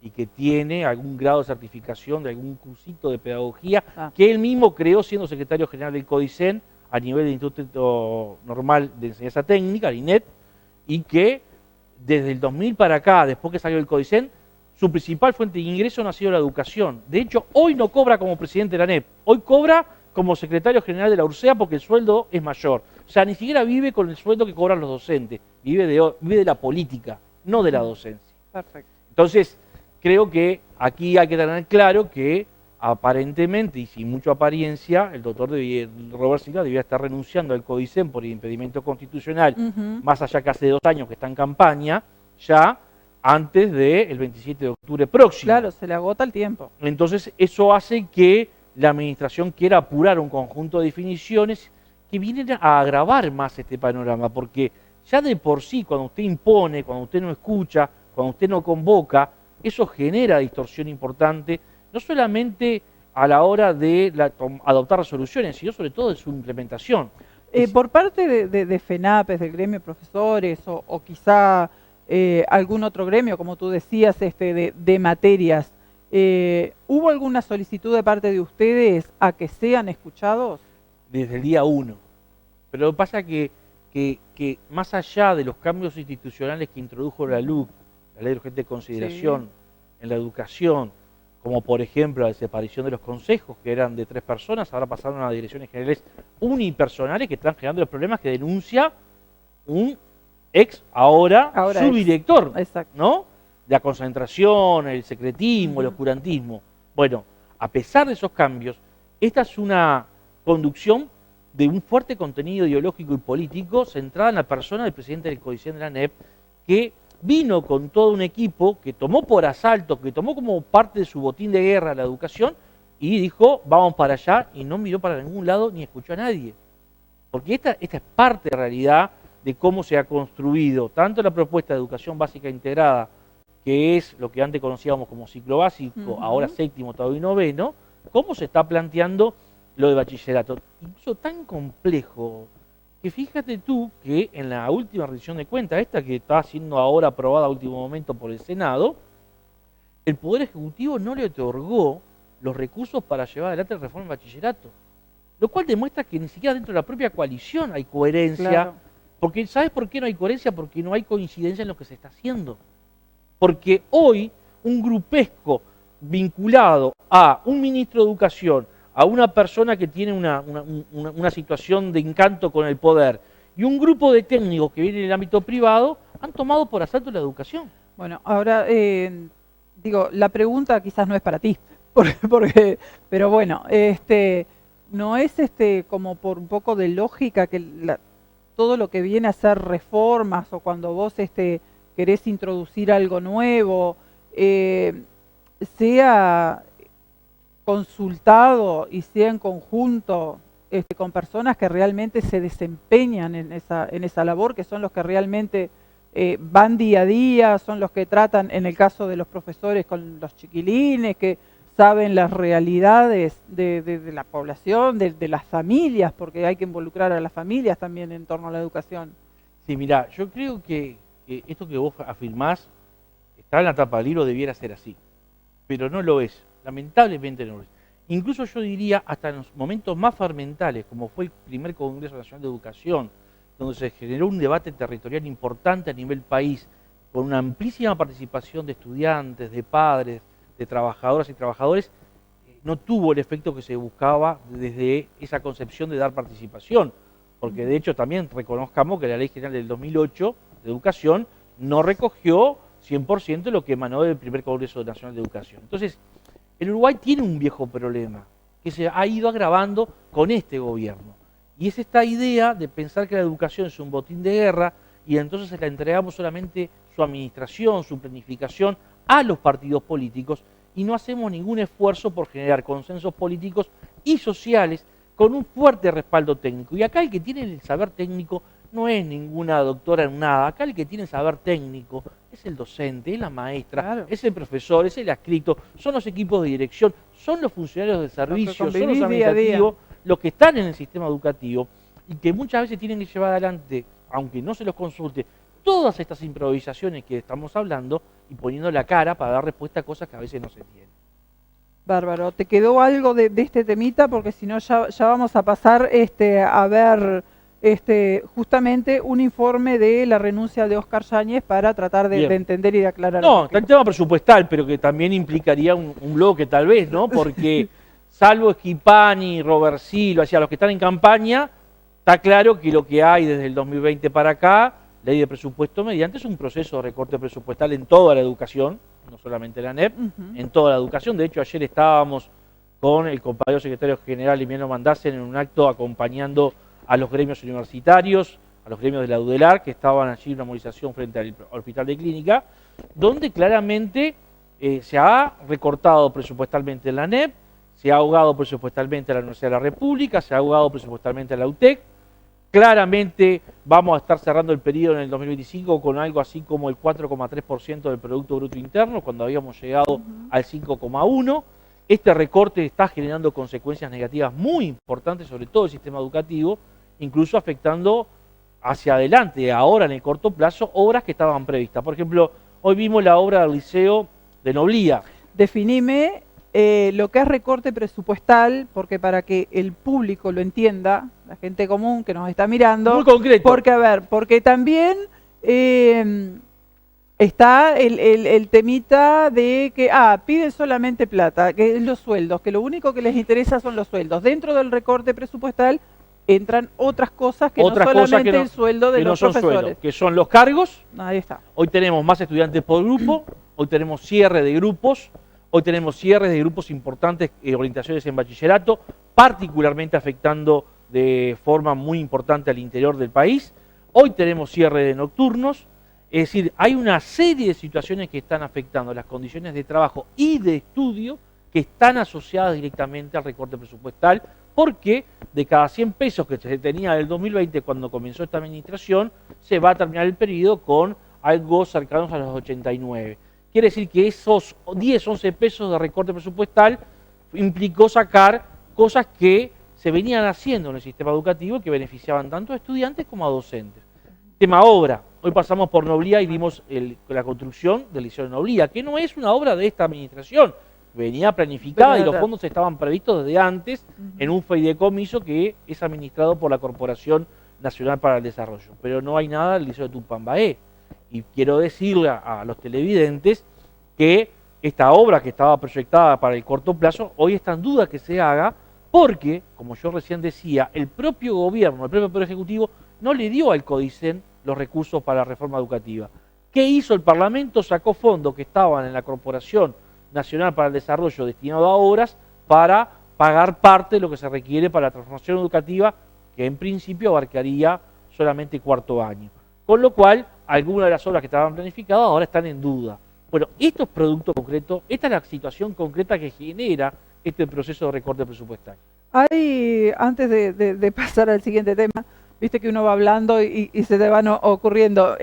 Q: y que tiene algún grado de certificación de algún cursito de pedagogía que él mismo creó siendo secretario general del CODICEN a nivel del Instituto Normal de Enseñanza Técnica, el INET, y que desde el 2000 para acá, después que salió del CODICEN, su principal fuente de ingreso no ha sido la educación. De hecho, hoy no cobra como presidente de la ANEP, hoy cobra como secretario general de la URSEA porque el sueldo es mayor. O sea, ni siquiera vive con el sueldo que cobran los docentes, vive de la política, no de la docencia.
D: Perfecto.
Q: Entonces, creo que aquí hay que tener claro que aparentemente, y sin mucha apariencia, el doctor Robert Silva debía estar renunciando al CODICEN por impedimento constitucional, más allá que hace 2 años que está en campaña, ya, antes del 27 de octubre próximo.
D: Claro, se le agota el tiempo.
Q: Entonces eso hace que la administración quiera apurar un conjunto de definiciones que vienen a agravar más este panorama, porque ya de por sí, cuando usted impone, cuando usted no escucha, cuando usted no convoca, eso genera distorsión importante, no solamente a la hora de adoptar resoluciones, sino sobre todo de su implementación.
D: Por parte de FENAPES, del gremio de profesores, o quizá algún otro gremio, como tú decías, de materias, ¿hubo alguna solicitud de parte de ustedes a que sean escuchados?
Q: Desde el día 1. Pero lo que pasa es que más allá de los cambios institucionales que introdujo la LUC, la Ley de Urgente Consideración, en la educación, como por ejemplo la desaparición de los consejos, que eran de 3 personas, ahora pasaron a direcciones generales unipersonales que están generando los problemas que denuncia un ahora subdirector, ¿no? La concentración, el secretismo, el oscurantismo. Bueno, a pesar de esos cambios, esta es una conducción de un fuerte contenido ideológico y político centrada en la persona del presidente del CODICEN de la ANEP, que vino con todo un equipo que tomó por asalto, que tomó como parte de su botín de guerra la educación y dijo, vamos para allá, y no miró para ningún lado ni escuchó a nadie. Porque esta es parte de realidad de cómo se ha construido tanto la propuesta de educación básica integrada, que es lo que antes conocíamos como ciclo básico, ahora 7º, 8º y 9º, cómo se está planteando lo de bachillerato. Incluso tan complejo que fíjate tú que en la última rendición de cuentas, esta que está siendo ahora aprobada a último momento por el Senado, el Poder Ejecutivo no le otorgó los recursos para llevar adelante la reforma del bachillerato. Lo cual demuestra que ni siquiera dentro de la propia coalición hay coherencia. Claro. Porque, ¿sabes por qué no hay coherencia? Porque no hay coincidencia en lo que se está haciendo. Porque hoy un grupesco vinculado a un ministro de Educación, a una persona que tiene una situación de encanto con el poder, y un grupo de técnicos que vienen del ámbito privado, han tomado por asalto la educación.
D: Bueno, ahora, digo, la pregunta quizás no es para ti, pero bueno, no es como por un poco de lógica que todo lo que viene a ser reformas, o cuando vos querés introducir algo nuevo, sea consultado y sea en conjunto con personas que realmente se desempeñan en esa labor, que son los que realmente van día a día, son los que tratan, en el caso de los profesores, con los chiquilines, que saben las realidades de la población, de las familias, porque hay que involucrar a las familias también en torno a la educación.
Q: Sí, mira, yo creo que esto que vos afirmás está en la tapa del libro, debiera ser así, pero no lo es. Lamentablemente no lo es. Incluso yo diría hasta en los momentos más fermentales, como fue el primer Congreso Nacional de Educación, donde se generó un debate territorial importante a nivel país, con una amplísima participación de estudiantes, de padres, de trabajadoras y trabajadores, no tuvo el efecto que se buscaba desde esa concepción de dar participación, porque de hecho también reconozcamos que la Ley General del 2008 de Educación no recogió 100% lo que emanó del primer Congreso Nacional de Educación. Entonces, el Uruguay tiene un viejo problema que se ha ido agravando con este gobierno. Y es esta idea de pensar que la educación es un botín de guerra y entonces se la entregamos solamente su administración, su planificación a los partidos políticos y no hacemos ningún esfuerzo por generar consensos políticos y sociales con un fuerte respaldo técnico. Y acá el que tiene el saber técnico no es ninguna doctora en nada, acá el que tiene saber técnico es el docente, es la maestra, claro, es el profesor, es el adscrito, son los equipos de dirección, son los funcionarios de servicio, son los administrativos, los que están en el sistema educativo y que muchas veces tienen que llevar adelante, aunque no se los consulte, todas estas improvisaciones que estamos hablando y poniendo la cara para dar respuesta a cosas que a veces no se tienen.
D: Bárbaro, ¿te quedó algo de este temita? Porque si no ya vamos a pasar a ver justamente un informe de la renuncia de Óscar Yáñez para tratar de entender y de aclarar.
Q: No, está el tema presupuestal, pero que también implicaría un bloque tal vez, ¿no? Porque salvo Schipani, Robert Silva, hacia los que están en campaña, está claro que lo que hay desde el 2020 para acá, ley de presupuesto mediante, es un proceso de recorte presupuestal en toda la educación, no solamente la ANEP, en toda la educación. De hecho, ayer estábamos con el compañero secretario general Emiliano Mandasen en un acto acompañando a los gremios universitarios, a los gremios de la UDELAR, que estaban allí en una movilización frente al hospital de clínica, donde claramente se ha recortado presupuestalmente la ANEP, se ha ahogado presupuestalmente a la Universidad de la República, se ha ahogado presupuestalmente a la UTEC. Claramente vamos a estar cerrando el periodo en el 2025 con algo así como el 4,3% del Producto Bruto Interno, cuando habíamos llegado al 5,1%. Este recorte está generando consecuencias negativas muy importantes, sobre todo el sistema educativo, incluso afectando hacia adelante, ahora en el corto plazo, obras que estaban previstas. Por ejemplo, hoy vimos la obra del Liceo de Noblía.
D: Definime lo que es recorte presupuestal, porque para que el público lo entienda, la gente común que nos está mirando.
Q: Muy concreto.
D: Porque, a ver, porque también está el temita de que, piden solamente plata, que es los sueldos, que lo único que les interesa son los sueldos. Dentro del recorte presupuestal entran otras cosas que no solamente el sueldo de los profesores.
Q: Sueldo, que son los cargos.
D: Ahí está.
Q: Hoy tenemos más estudiantes por grupo, hoy tenemos cierre de grupos, hoy tenemos cierres de grupos importantes, orientaciones en bachillerato, particularmente afectando de forma muy importante al interior del país. Hoy tenemos cierre de nocturnos. Es decir, hay una serie de situaciones que están afectando las condiciones de trabajo y de estudio que están asociadas directamente al recorte presupuestal, porque de cada 100 pesos que se tenía del 2020 cuando comenzó esta administración, se va a terminar el periodo con algo cercanos a los 89. Quiere decir que esos 10, 11 pesos de recorte presupuestal implicó sacar cosas que se venían haciendo en el sistema educativo que beneficiaban tanto a estudiantes como a docentes. Tema obra. Hoy pasamos por Noblía y vimos la construcción del Liceo de Noblía, que no es una obra de esta administración. Venía planificada y los fondos estaban previstos desde antes en un fideicomiso que es administrado por la Corporación Nacional para el Desarrollo. Pero no hay nada del Liceo de Tupambaé. Y quiero decirle a los televidentes que esta obra que estaba proyectada para el corto plazo, hoy está en duda que se haga porque, como yo recién decía, el propio gobierno, el propio Poder Ejecutivo, no le dio al CODICEN los recursos para la reforma educativa. ¿Qué hizo el Parlamento? Sacó fondos que estaban en la Corporación Nacional para el Desarrollo destinado a obras para pagar parte de lo que se requiere para la transformación educativa, que en principio abarcaría solamente cuarto año. Con lo cual, algunas de las obras que estaban planificadas ahora están en duda. Bueno, estos productos concretos, esta es la situación concreta que genera este proceso de recorte presupuestal.
D: Hay, antes de pasar al siguiente tema, viste que uno va hablando y se te van ocurriendo.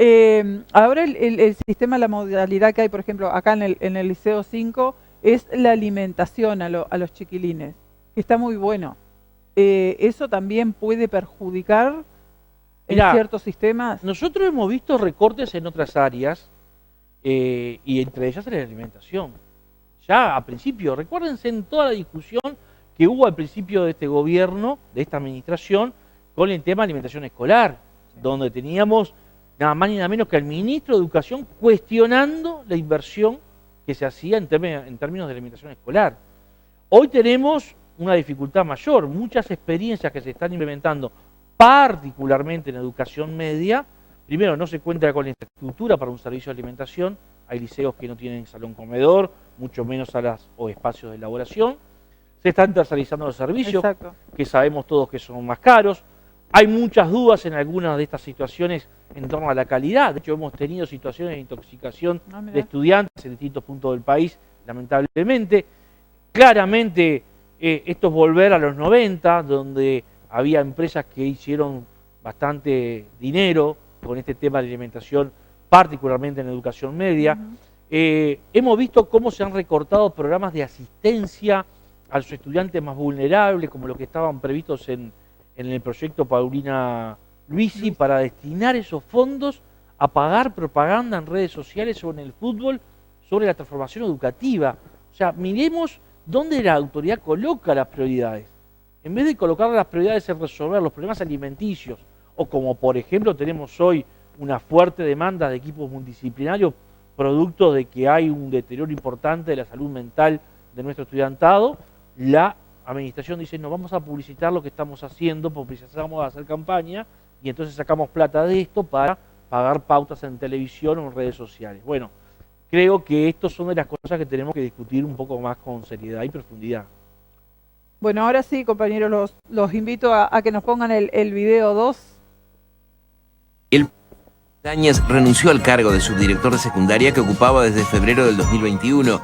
D: Ahora el sistema, la modalidad que hay, por ejemplo, acá en el Liceo 5, es la alimentación a los chiquilines, que está muy bueno. ¿Eso también puede perjudicar en ciertos sistemas?
Q: Nosotros hemos visto recortes en otras áreas, y entre ellas en la alimentación. Ya a principio, recuérdense en toda la discusión que hubo al principio de este gobierno, de esta administración, con el tema de alimentación escolar, donde teníamos nada más ni nada menos que al ministro de Educación cuestionando la inversión que se hacía en términos de alimentación escolar. Hoy tenemos una dificultad mayor, muchas experiencias que se están implementando, particularmente en educación media. Primero, no se cuenta con la infraestructura para un servicio de alimentación, hay liceos que no tienen salón comedor, mucho menos salas o espacios de elaboración. Se están tercerizando los servicios, que sabemos todos que son más caros. Hay muchas dudas en algunas de estas situaciones en torno a la calidad. De hecho, hemos tenido situaciones de intoxicación de estudiantes en distintos puntos del país, lamentablemente. Claramente, esto es volver a los 90, donde había empresas que hicieron bastante dinero con este tema de alimentación, particularmente en educación media. Hemos visto cómo se han recortado programas de asistencia a los estudiantes más vulnerables, como los que estaban previstos en el proyecto Paulina Luisi, para destinar esos fondos a pagar propaganda en redes sociales sobre el fútbol, sobre la transformación educativa. O sea, miremos dónde la autoridad coloca las prioridades. En vez de colocar las prioridades en resolver los problemas alimenticios, o como por ejemplo tenemos hoy una fuerte demanda de equipos multidisciplinarios, producto de que hay un deterioro importante de la salud mental de nuestro estudiantado, la administración dice, no, vamos a publicitar lo que estamos haciendo, publicizamos a hacer campaña, y entonces sacamos plata de esto para pagar pautas en televisión o en redes sociales. Bueno, creo que estas son de las cosas que tenemos que discutir un poco más con seriedad y profundidad.
D: Bueno, ahora sí, compañeros, los invito a que nos pongan el video 2.
R: El Yáñez renunció al cargo de subdirector de secundaria que ocupaba desde febrero del 2021.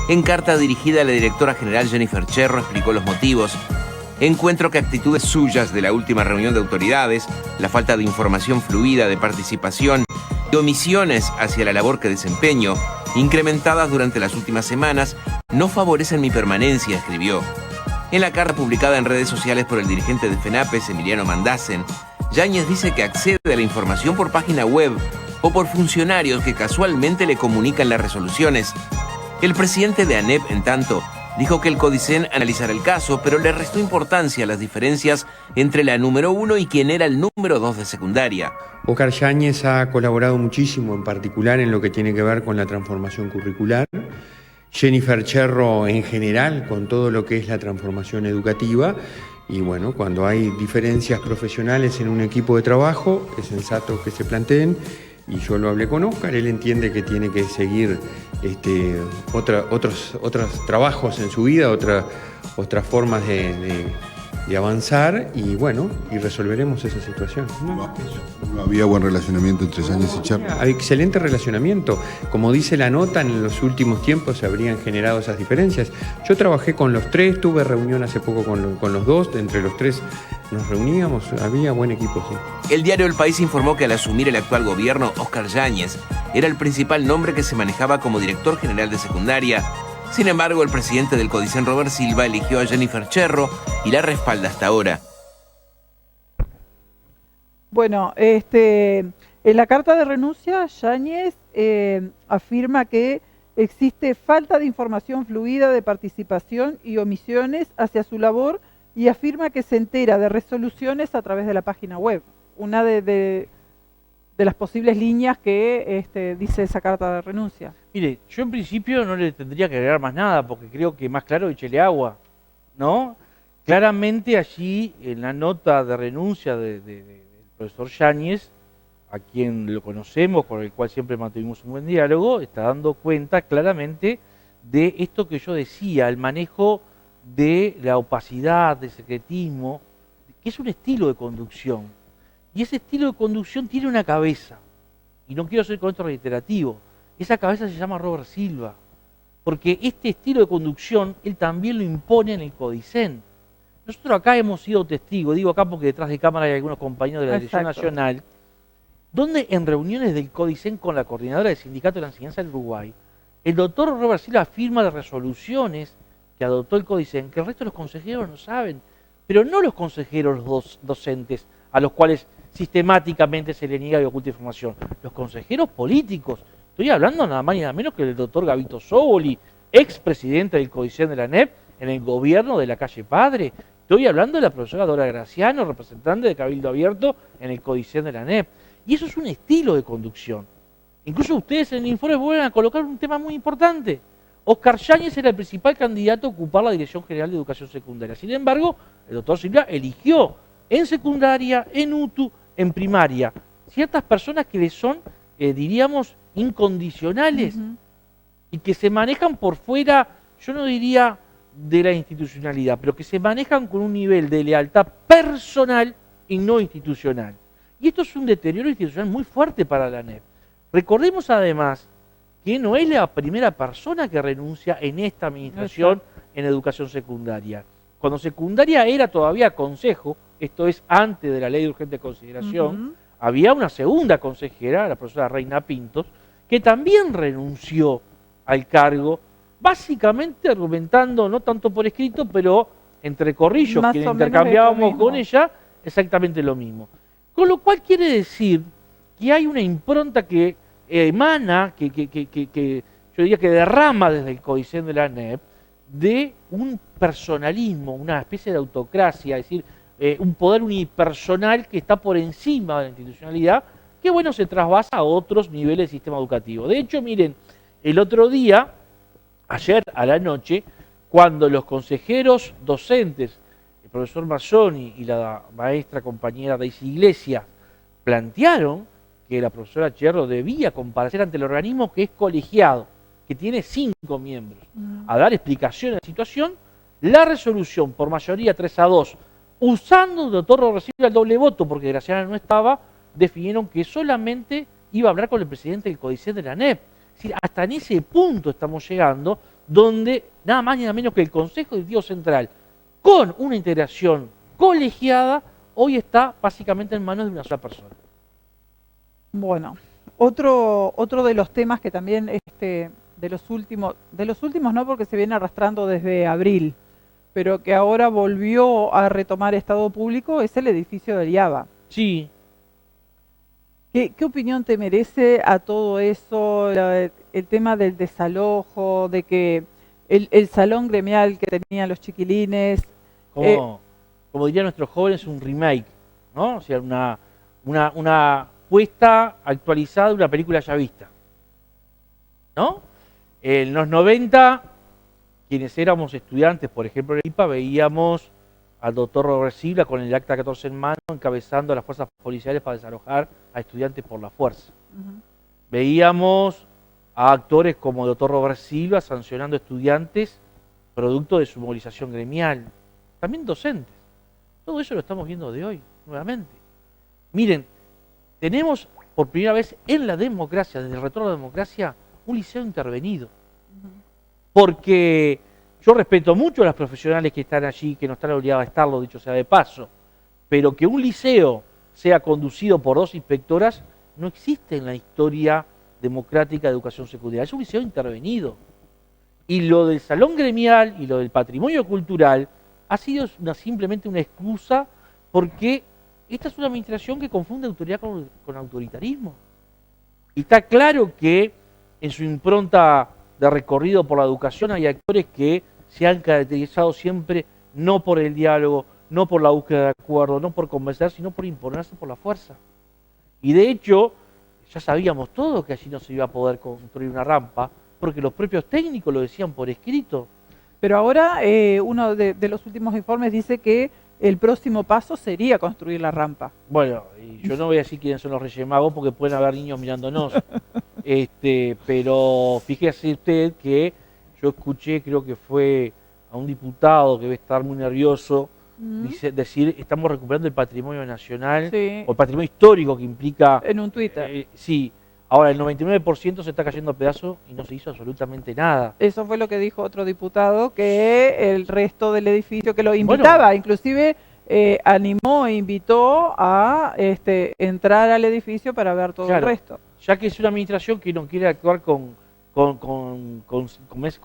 R: En carta dirigida a la directora general Jennifer Cherro explicó los motivos. Encuentro que actitudes suyas de la última reunión de autoridades, la falta de información fluida de participación y omisiones hacia la labor que desempeño, incrementadas durante las últimas semanas, no favorecen mi permanencia, escribió. En la carta publicada en redes sociales por el dirigente de FENAPES, Emiliano Mandasen, Yáñez dice que accede a la información por página web o por funcionarios que casualmente le comunican las resoluciones. El presidente de ANEP, en tanto, dijo que el CODICEN analizará el caso, pero le restó importancia a las diferencias entre la número 1 y quien era el número 2 de secundaria.
S: Óscar Yáñez ha colaborado muchísimo, en particular en lo que tiene que ver con la transformación curricular. Jennifer Cherro en general, con todo lo que es la transformación educativa. Y bueno, cuando hay diferencias profesionales en un equipo de trabajo, es sensato que se planteen. Y yo lo hablé con Óscar, él entiende que tiene que seguir otros trabajos en su vida, otras formas de avanzar y bueno, y resolveremos esa situación.
T: ¿No había buen relacionamiento entre Yáñez y Cherro?
S: Hay excelente relacionamiento. Como dice la nota, en los últimos tiempos se habrían generado esas diferencias. Yo trabajé con los tres, tuve reunión hace poco con los dos, entre los tres nos reuníamos, había buen equipo, sí.
R: El diario El País informó que al asumir el actual gobierno, Óscar Yáñez era el principal nombre que se manejaba como director general de secundaria. Sin embargo, el presidente del CODICEN, Robert Silva, eligió a Jennifer Cherro y la respalda hasta ahora.
D: Bueno, en la carta de renuncia, Yáñez afirma que existe falta de información fluida de participación y omisiones hacia su labor y afirma que se entera de resoluciones a través de la página web. Una de las posibles líneas que dice esa carta de renuncia.
Q: Mire, yo en principio no le tendría que agregar más nada, porque creo que más claro échele agua, ¿no? Claramente allí, en la nota de renuncia del profesor Yáñez, a quien lo conocemos, con el cual siempre mantuvimos un buen diálogo, está dando cuenta claramente de esto que yo decía, el manejo de la opacidad, del secretismo, que es un estilo de conducción. Y ese estilo de conducción tiene una cabeza. Y no quiero ser con esto reiterativo. Esa cabeza se llama Robert Silva. Porque este estilo de conducción, él también lo impone en el CODICEN. Nosotros acá hemos sido testigos, digo acá porque detrás de cámara hay algunos compañeros de la Dirección Nacional, donde en reuniones del CODICEN con la coordinadora del Sindicato de la Enseñanza del Uruguay, el doctor Robert Silva afirma las resoluciones que adoptó el CODICEN, que el resto de los consejeros no saben, pero no los consejeros, los docentes, a los cuales sistemáticamente se le niega y oculta información, los consejeros políticos. Estoy hablando nada más y nada menos que del doctor Gabito Sóboli, expresidente del CODICEN de la ANEP, en el gobierno de la calle Padre. Estoy hablando de la profesora Dora Graciano, representante de Cabildo Abierto en el CODICEN de la ANEP. Y eso es un estilo de conducción. Incluso ustedes en el informe vuelven a colocar un tema muy importante. Óscar Yáñez era el principal candidato a ocupar la Dirección General de Educación Secundaria. Sin embargo, el doctor Silva eligió en secundaria, en UTU, en primaria, ciertas personas que le son, diríamos, incondicionales y que se manejan por fuera, yo no diría de la institucionalidad, pero que se manejan con un nivel de lealtad personal y no institucional. Y esto es un deterioro institucional muy fuerte para la ANEP. Recordemos además que no es la primera persona que renuncia en esta administración en educación secundaria. Cuando secundaria era todavía consejo, esto es antes de la ley de urgente consideración, había una segunda consejera, la profesora Reina Pintos, que también renunció al cargo, básicamente argumentando, no tanto por escrito, pero entre corrillos, que intercambiábamos con ella, exactamente lo mismo. Con lo cual quiere decir que hay una impronta que emana, que yo diría que derrama desde el CODICEN de la ANEP, de un personalismo, una especie de autocracia, es decir, un poder unipersonal que está por encima de la institucionalidad, que bueno, se trasvasa a otros niveles del sistema educativo. De hecho, miren, el otro día, ayer a la noche, cuando los consejeros docentes, el profesor Mazzoni y la maestra compañera Daisy Iglesias, plantearon que la profesora Cherro debía comparecer ante el organismo que es colegiado, que tiene 5 miembros, a dar explicaciones de la situación, la resolución por mayoría 3-2, usando el doctor Robert Silva el doble voto, porque Graciana no estaba, definieron que solamente iba a hablar con el presidente del CODICET de la ANEP. Es decir, hasta en ese punto estamos llegando, donde nada más ni nada menos que el Consejo Directivo Central, con una integración colegiada, hoy está básicamente en manos de una sola persona.
D: Bueno, otro de los temas que también de los últimos no, porque se viene arrastrando desde abril, pero que ahora volvió a retomar estado público, es el edificio del IABA.
Q: Sí.
D: ¿Qué opinión te merece a todo eso, el tema del desalojo, de que el salón gremial que tenían los chiquilines?
Q: Como dirían nuestros jóvenes, un remake, ¿no? O sea, una puesta actualizada de una película ya vista, ¿no? En los 90, quienes éramos estudiantes, por ejemplo en el IPA, veíamos al doctor Robert Silva con el acta 14 en mano, encabezando a las fuerzas policiales para desalojar a estudiantes por la fuerza. Veíamos a actores como el doctor Robert Silva sancionando estudiantes producto de su movilización gremial. También docentes. Todo eso lo estamos viendo de hoy, nuevamente. Miren, tenemos por primera vez en la democracia, desde el retorno a la democracia, un liceo intervenido. Porque yo respeto mucho a las profesionales que están allí, que no están obligadas a estarlo, dicho sea de paso, pero que un liceo sea conducido por 2 inspectoras no existe en la historia democrática de educación secundaria. Es un liceo intervenido. Y lo del salón gremial y lo del patrimonio cultural ha sido simplemente una excusa, porque esta es una administración que confunde autoridad con autoritarismo. Y está claro que en su impronta de recorrido por la educación hay actores que se han caracterizado siempre no por el diálogo, no por la búsqueda de acuerdo, no por convencer, sino por imponerse por la fuerza. Y de hecho, ya sabíamos todos que allí no se iba a poder construir una rampa, porque los propios técnicos lo decían por escrito.
D: Pero ahora uno de los últimos informes dice que el próximo paso sería construir la rampa.
Q: Bueno, y yo no voy a decir quiénes son los Reyes Magos, porque pueden haber niños mirándonos. Pero fíjese usted que yo escuché, creo que fue a un diputado que debe estar muy nervioso, decir, estamos recuperando el patrimonio nacional, o el patrimonio histórico que implica...
D: En un Twitter.
Q: Sí. Ahora, el 99% se está cayendo a pedazos y no se hizo absolutamente nada.
D: Eso fue lo que dijo otro diputado, que el resto del edificio, que lo invitaba, inclusive animó e invitó a entrar al edificio para ver todo el resto.
Q: Ya que es una administración que no quiere actuar con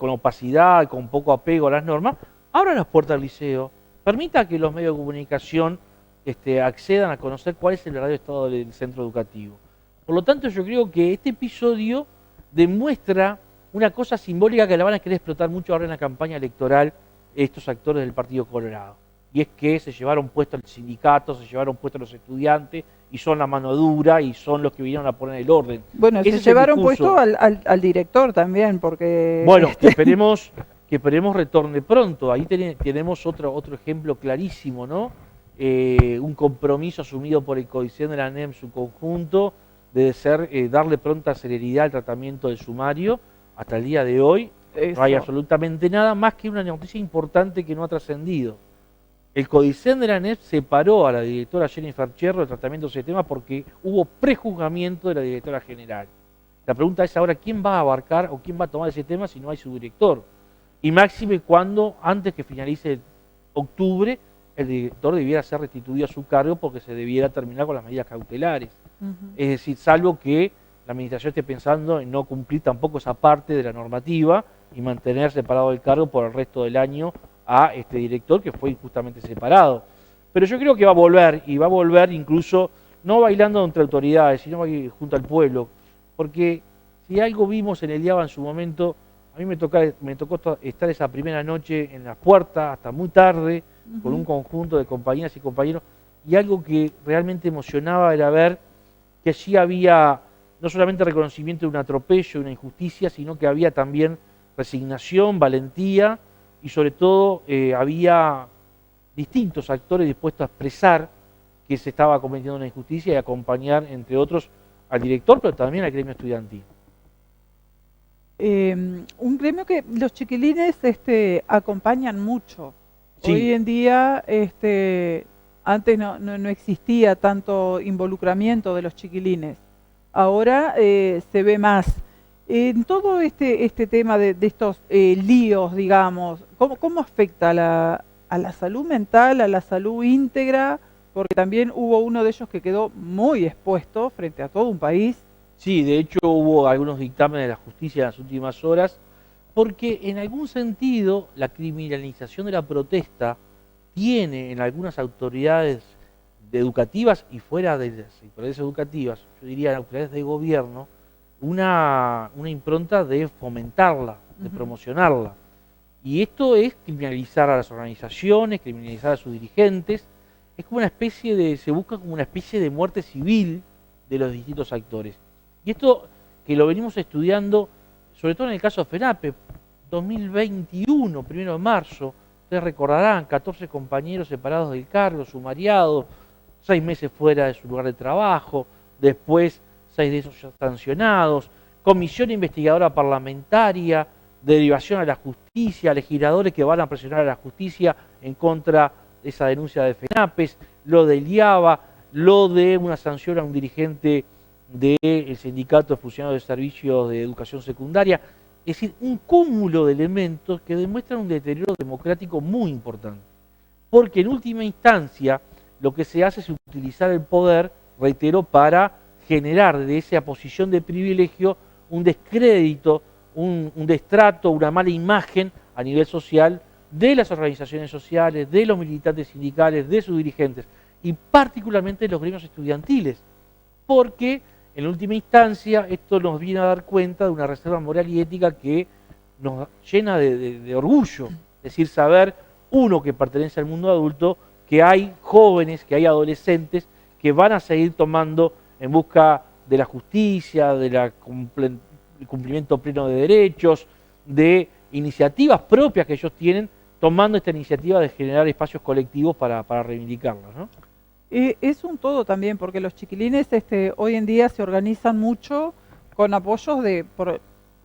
Q: opacidad, con poco apego a las normas, abra las puertas del liceo, permita que los medios de comunicación accedan a conocer cuál es el verdadero estado del centro educativo. Por lo tanto, yo creo que este episodio demuestra una cosa simbólica que la van a querer explotar mucho ahora en la campaña electoral estos actores del Partido Colorado. Y es que se llevaron puesto al sindicato, se llevaron puesto a los estudiantes, y son la mano dura, y son los que vinieron a poner el orden.
D: Bueno, se llevaron puesto al director también, porque...
Q: Bueno, que esperemos retorne pronto. Ahí tenemos otro ejemplo clarísimo, ¿no? Un compromiso asumido por el CODICET de la ANEP en su conjunto, de darle pronta celeridad al tratamiento del sumario. Hasta el día de hoy no hay absolutamente nada más que una noticia importante que no ha trascendido. El CODICET de la ANEP separó a la directora Jennifer Cherro del tratamiento de ese tema porque hubo prejuzgamiento de la directora general. La pregunta es ahora, ¿quién va a abarcar o quién va a tomar ese tema si no hay su director? Y máxime cuando, antes que finalice octubre, el director debiera ser restituido a su cargo porque se debiera terminar con las medidas cautelares. Es decir, salvo que la administración esté pensando en no cumplir tampoco esa parte de la normativa y mantener separado del cargo por el resto del año a este director que fue injustamente separado. Pero yo creo que va a volver, y va a volver incluso no bailando entre autoridades, sino junto al pueblo. Porque si algo vimos en el IABA en su momento, a mí me tocó estar esa primera noche en las puertas hasta muy tarde, con un conjunto de compañeras y compañeros, y algo que realmente emocionaba era ver que allí había no solamente reconocimiento de un atropello, una injusticia, sino que había también resignación, valentía, y sobre todo había distintos actores dispuestos a expresar que se estaba cometiendo una injusticia y acompañar, entre otros, al director, pero también al gremio estudiantil.
D: Un gremio que los chiquilines acompañan mucho.
Q: Sí.
D: Hoy en día Antes no existía tanto involucramiento de los chiquilines. Ahora se ve más. En todo este tema de estos líos, digamos, ¿cómo afecta a la salud mental, a la salud íntegra? Porque también hubo uno de ellos que quedó muy expuesto frente a todo un país.
Q: Sí, de hecho hubo algunos dictámenes de la justicia en las últimas horas, porque en algún sentido la criminalización de la protesta tiene en algunas autoridades educativas y fuera de las autoridades educativas, yo diría en autoridades de gobierno, una impronta de fomentarla, de promocionarla. Y esto es criminalizar a las organizaciones, criminalizar a sus dirigentes. Es como una especie se busca como una especie de muerte civil de los distintos actores. Y esto que lo venimos estudiando, sobre todo en el caso de FENAPE, 2021, 1 de marzo, ustedes recordarán, 14 compañeros separados del cargo, sumariados, 6 meses fuera de su lugar de trabajo, después 6 de esos ya sancionados, comisión investigadora parlamentaria, derivación a la justicia, legisladores que van a presionar a la justicia en contra de esa denuncia de FENAPES, lo del IABA, lo de una sanción a un dirigente del Sindicato de Funcionarios de Servicios de Educación Secundaria. Es decir, un cúmulo de elementos que demuestran un deterioro democrático muy importante. Porque en última instancia lo que se hace es utilizar el poder, reitero, para generar de esa posición de privilegio un descrédito, un destrato, una mala imagen a nivel social de las organizaciones sociales, de los militantes sindicales, de sus dirigentes y particularmente de los gremios estudiantiles. Porque en última instancia esto nos viene a dar cuenta de una reserva moral y ética que nos llena de orgullo. Es decir, saber, uno, que pertenece al mundo adulto, que hay jóvenes, que hay adolescentes que van a seguir tomando en busca de la justicia, del cumplimiento pleno de derechos, de iniciativas propias que ellos tienen, tomando esta iniciativa de generar espacios colectivos para reivindicarlos, ¿no?
D: Es un todo también, porque los chiquilines hoy en día se organizan mucho con apoyos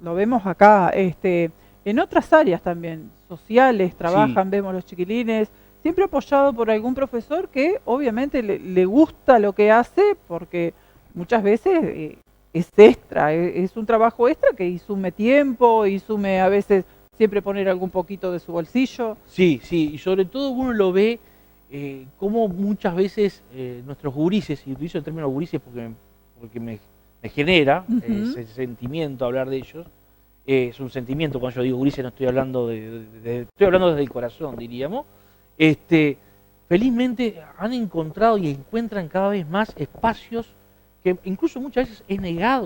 D: lo vemos acá, en otras áreas también, sociales, trabajan, vemos los chiquilines, siempre apoyado por algún profesor que obviamente le gusta lo que hace, porque muchas veces es extra, es un trabajo extra que insume tiempo, insume a veces siempre poner algún poquito de su bolsillo.
Q: Sí, y sobre todo uno lo ve como muchas veces nuestros gurises, y utilizo el término gurises porque me genera ese sentimiento hablar de ellos, es un sentimiento, cuando yo digo gurises no estoy hablando estoy hablando desde el corazón, diríamos, felizmente han encontrado y encuentran cada vez más espacios que incluso muchas veces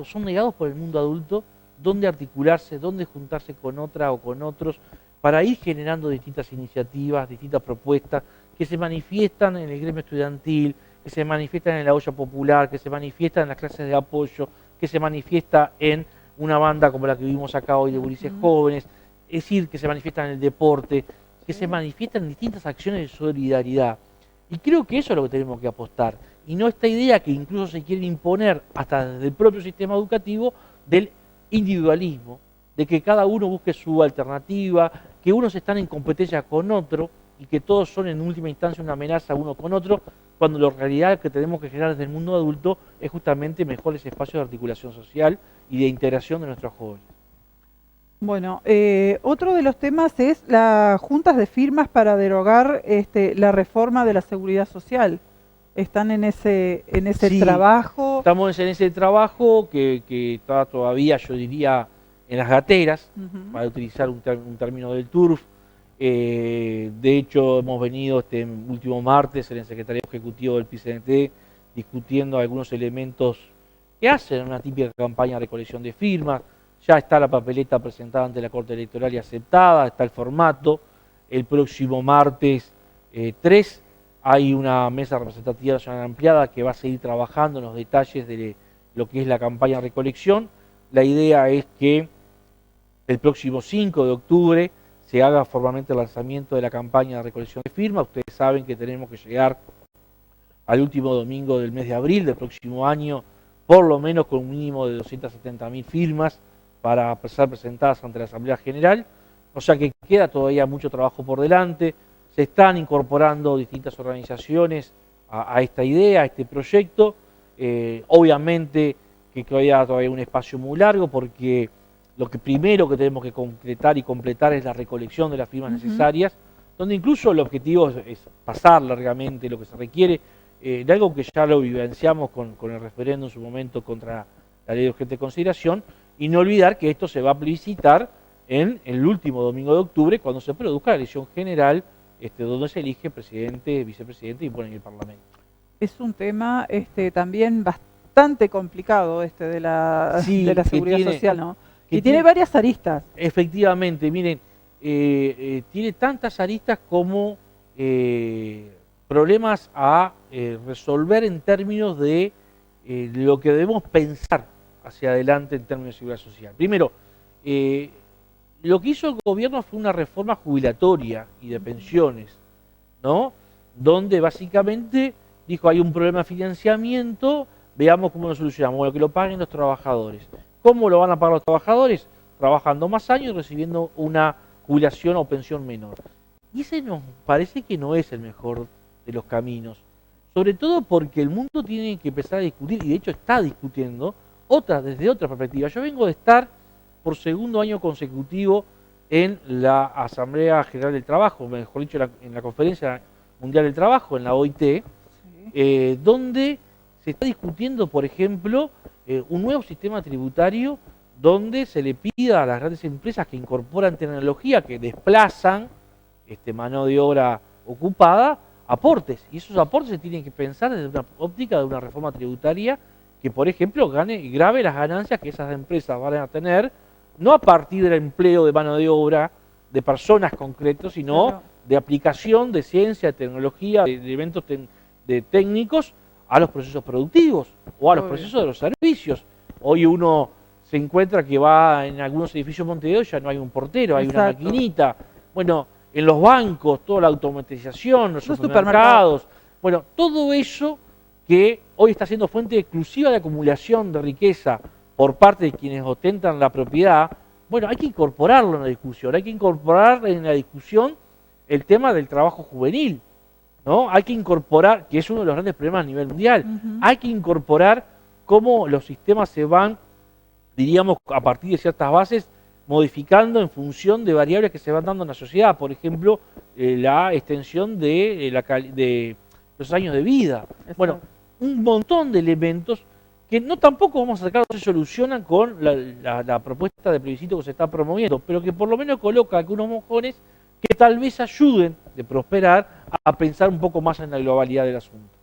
Q: son negados por el mundo adulto, donde articularse, donde juntarse con otra o con otros, para ir generando distintas iniciativas, distintas propuestas, que se manifiestan en el gremio estudiantil, que se manifiestan en la olla popular, que se manifiestan en las clases de apoyo, que se manifiesta en una banda como la que vimos acá hoy de gurises jóvenes, es decir, que se manifiestan en el deporte, que se manifiestan en distintas acciones de solidaridad. Y creo que eso es lo que tenemos que apostar, y no esta idea que incluso se quiere imponer hasta desde el propio sistema educativo del individualismo, de que cada uno busque su alternativa, que unos están en competencia con otro y que todos son en última instancia una amenaza uno con otro, cuando la realidad que tenemos que generar desde el mundo adulto es justamente mejores espacios de articulación social y de integración de nuestros jóvenes.
D: Bueno, otro de los temas es las juntas de firmas para derogar la reforma de la seguridad social. ¿Están en ese trabajo?
Q: Estamos en ese trabajo que está todavía, yo diría, en las gateras, para utilizar un término del TURF. De hecho, hemos venido este último martes en el Secretario Ejecutivo del PCNT discutiendo algunos elementos que hacen una típica campaña de recolección de firmas. Ya está la papeleta presentada ante la Corte Electoral y aceptada, está el formato. El próximo martes 3 hay una mesa representativa nacional ampliada que va a seguir trabajando en los detalles de lo que es la campaña de recolección. La idea es que el próximo 5 de octubre se haga formalmente el lanzamiento de la campaña de recolección de firmas. Ustedes saben que tenemos que llegar al último domingo del mes de abril del próximo año, por lo menos con un mínimo de 270.000 firmas para ser presentadas ante la Asamblea General. O sea que queda todavía mucho trabajo por delante. Se están incorporando distintas organizaciones a esta idea, a este proyecto. Obviamente que queda todavía un espacio muy largo porque lo que primero que tenemos que concretar y completar es la recolección de las firmas necesarias, donde incluso el objetivo es pasar largamente lo que se requiere, de algo que ya lo vivenciamos con el referéndum en su momento contra la ley de urgente consideración, y no olvidar que esto se va a plebiscitar en el último domingo de octubre, cuando se produzca la elección general, donde se elige presidente, vicepresidente y bueno, en el Parlamento.
D: Es un tema también bastante complicado de la seguridad social, ¿no? Y tiene varias aristas.
Q: Efectivamente, miren, tiene tantas aristas como problemas a resolver en términos de lo que debemos pensar hacia adelante en términos de seguridad social. Primero, lo que hizo el gobierno fue una reforma jubilatoria y de pensiones, ¿no? Donde básicamente dijo, hay un problema de financiamiento, veamos cómo lo solucionamos. Bueno, que lo paguen los trabajadores. ¿Cómo lo van a pagar los trabajadores? Trabajando más años y recibiendo una jubilación o pensión menor. Y ese nos parece que no es el mejor de los caminos. Sobre todo porque el mundo tiene que empezar a discutir, y de hecho está discutiendo, desde otra perspectiva. Yo vengo de estar por segundo año consecutivo en la Asamblea General del Trabajo, mejor dicho, en la Conferencia Mundial del Trabajo, en la OIT, donde se está discutiendo, por ejemplo, un nuevo sistema tributario donde se le pida a las grandes empresas que incorporan tecnología, que desplazan mano de obra ocupada, aportes. Y esos aportes se tienen que pensar desde una óptica de una reforma tributaria que, por ejemplo, grave las ganancias que esas empresas van a tener, no a partir del empleo de mano de obra de personas concretos, sino de aplicación de ciencia, de tecnología, de elementos técnicos a los procesos productivos o a los procesos de los servicios. Hoy uno se encuentra que va en algunos edificios de Montevideo, ya no hay un portero, hay una maquinita. Bueno, en los bancos, toda la automatización, los supermercados. Bueno, todo eso que hoy está siendo fuente exclusiva de acumulación de riqueza por parte de quienes ostentan la propiedad, bueno, hay que incorporarlo en la discusión, hay que incorporar en la discusión el tema del trabajo juvenil, ¿no? Hay que incorporar, que es uno de los grandes problemas a nivel mundial, hay que incorporar cómo los sistemas se van, diríamos, a partir de ciertas bases, modificando en función de variables que se van dando en la sociedad. Por ejemplo, la extensión de los años de vida. Exacto. Bueno, un montón de elementos que tampoco vamos a sacar, no se solucionan con la propuesta de plebiscito que se está promoviendo, pero que por lo menos coloca algunos mojones que tal vez ayuden de prosperar a pensar un poco más en la globalidad del asunto.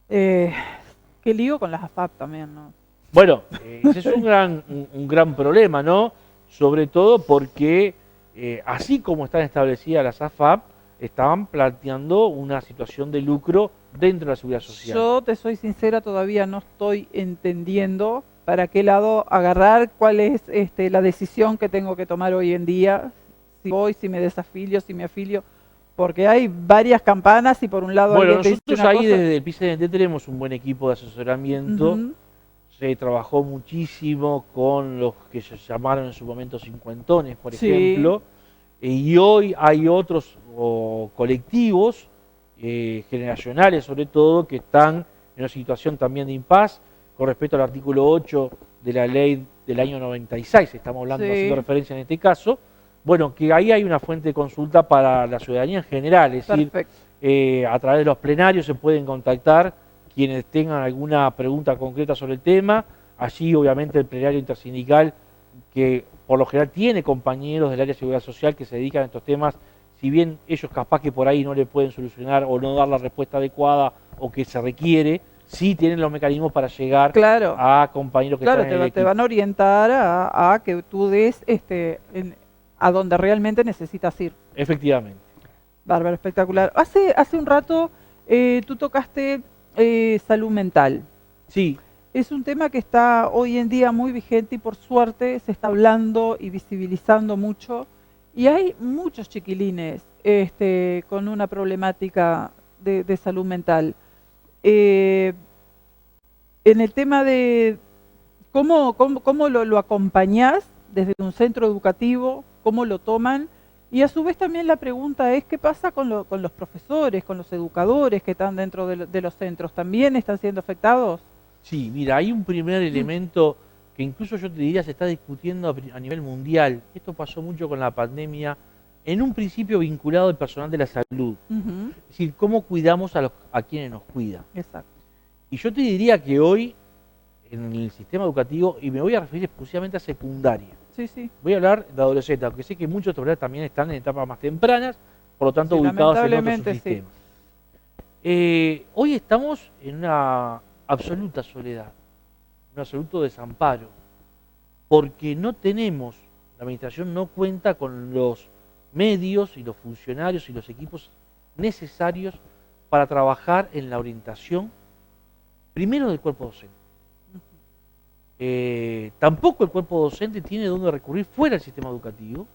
D: Qué lío con las AFAP también, ¿no?
Q: Bueno, ese es un gran problema, ¿no? Sobre todo porque, así como están establecidas las AFAP, estaban planteando una situación de lucro dentro de la seguridad social.
D: Yo te soy sincera, todavía no estoy entendiendo para qué lado agarrar, cuál es la decisión que tengo que tomar hoy en día, si voy, si me desafilio, si me afilio, porque hay varias campanas y por un lado...
Q: Bueno, nosotros ahí desde el PICDNT tenemos un buen equipo de asesoramiento. Se trabajó muchísimo con los que se llamaron en su momento cincuentones, por ejemplo, y hoy hay otros colectivos generacionales, sobre todo, que están en una situación también de impas con respecto al artículo 8 de la ley del año 96, estamos hablando, haciendo referencia en este caso. Bueno, que ahí hay una fuente de consulta para la ciudadanía en general, es decir, a través de los plenarios se pueden contactar quienes tengan alguna pregunta concreta sobre el tema. Allí, obviamente, el plenario intersindical, que por lo general tiene compañeros del área de seguridad social que se dedican a estos temas, si bien ellos capaz que por ahí no le pueden solucionar o no dar la respuesta adecuada o que se requiere, sí tienen los mecanismos para llegar a compañeros que están en el equipo.
D: Te van a orientar a que tú des a donde realmente necesitas ir.
Q: Efectivamente.
D: Bárbaro, espectacular. Hace un rato tú tocaste salud mental.
Q: Sí.
D: Es un tema que está hoy en día muy vigente y por suerte se está hablando y visibilizando mucho. Y hay muchos chiquilines con una problemática de salud mental. En el tema de cómo lo acompañás desde un centro educativo, cómo lo toman Y a su vez también la pregunta es, ¿qué pasa con los profesores, con los educadores que están dentro de los centros? ¿También están siendo afectados?
Q: Sí, mira, hay un primer elemento que incluso yo te diría se está discutiendo a nivel mundial. Esto pasó mucho con la pandemia, en un principio vinculado al personal de la salud. Es decir, cómo cuidamos a quienes nos cuidan.
D: Exacto.
Q: Y yo te diría que hoy, en el sistema educativo, y me voy a referir exclusivamente a secundaria.
D: Sí, sí.
Q: Voy a hablar de adolescentes, aunque sé que muchos de estos también están en etapas más tempranas, por lo tanto ubicados en otros subsistemas. Hoy estamos en una absoluta soledad, un absoluto desamparo, porque no tenemos, la administración no cuenta con los medios y los funcionarios y los equipos necesarios para trabajar en la orientación, primero del cuerpo docente. Tampoco el cuerpo docente tiene dónde recurrir fuera del sistema educativo,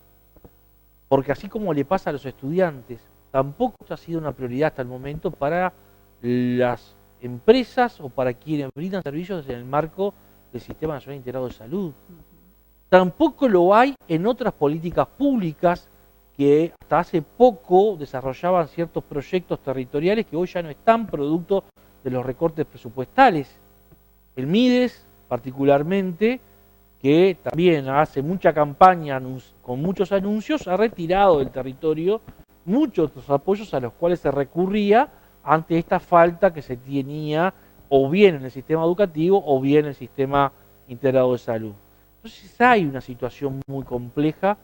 Q: porque así como le pasa a los estudiantes, tampoco ha sido una prioridad hasta el momento para las empresas o para quienes brindan servicios en el marco del Sistema Nacional Integrado de Salud. Tampoco lo hay en otras políticas públicas que hasta hace poco desarrollaban ciertos proyectos territoriales que hoy ya no están producto de los recortes presupuestales. El MIDES, particularmente, que también hace mucha campaña con muchos anuncios, ha retirado del territorio muchos de los apoyos a los cuales se recurría ante esta falta que se tenía o bien en el sistema educativo o bien en el sistema integrado de salud. Entonces hay una situación muy compleja,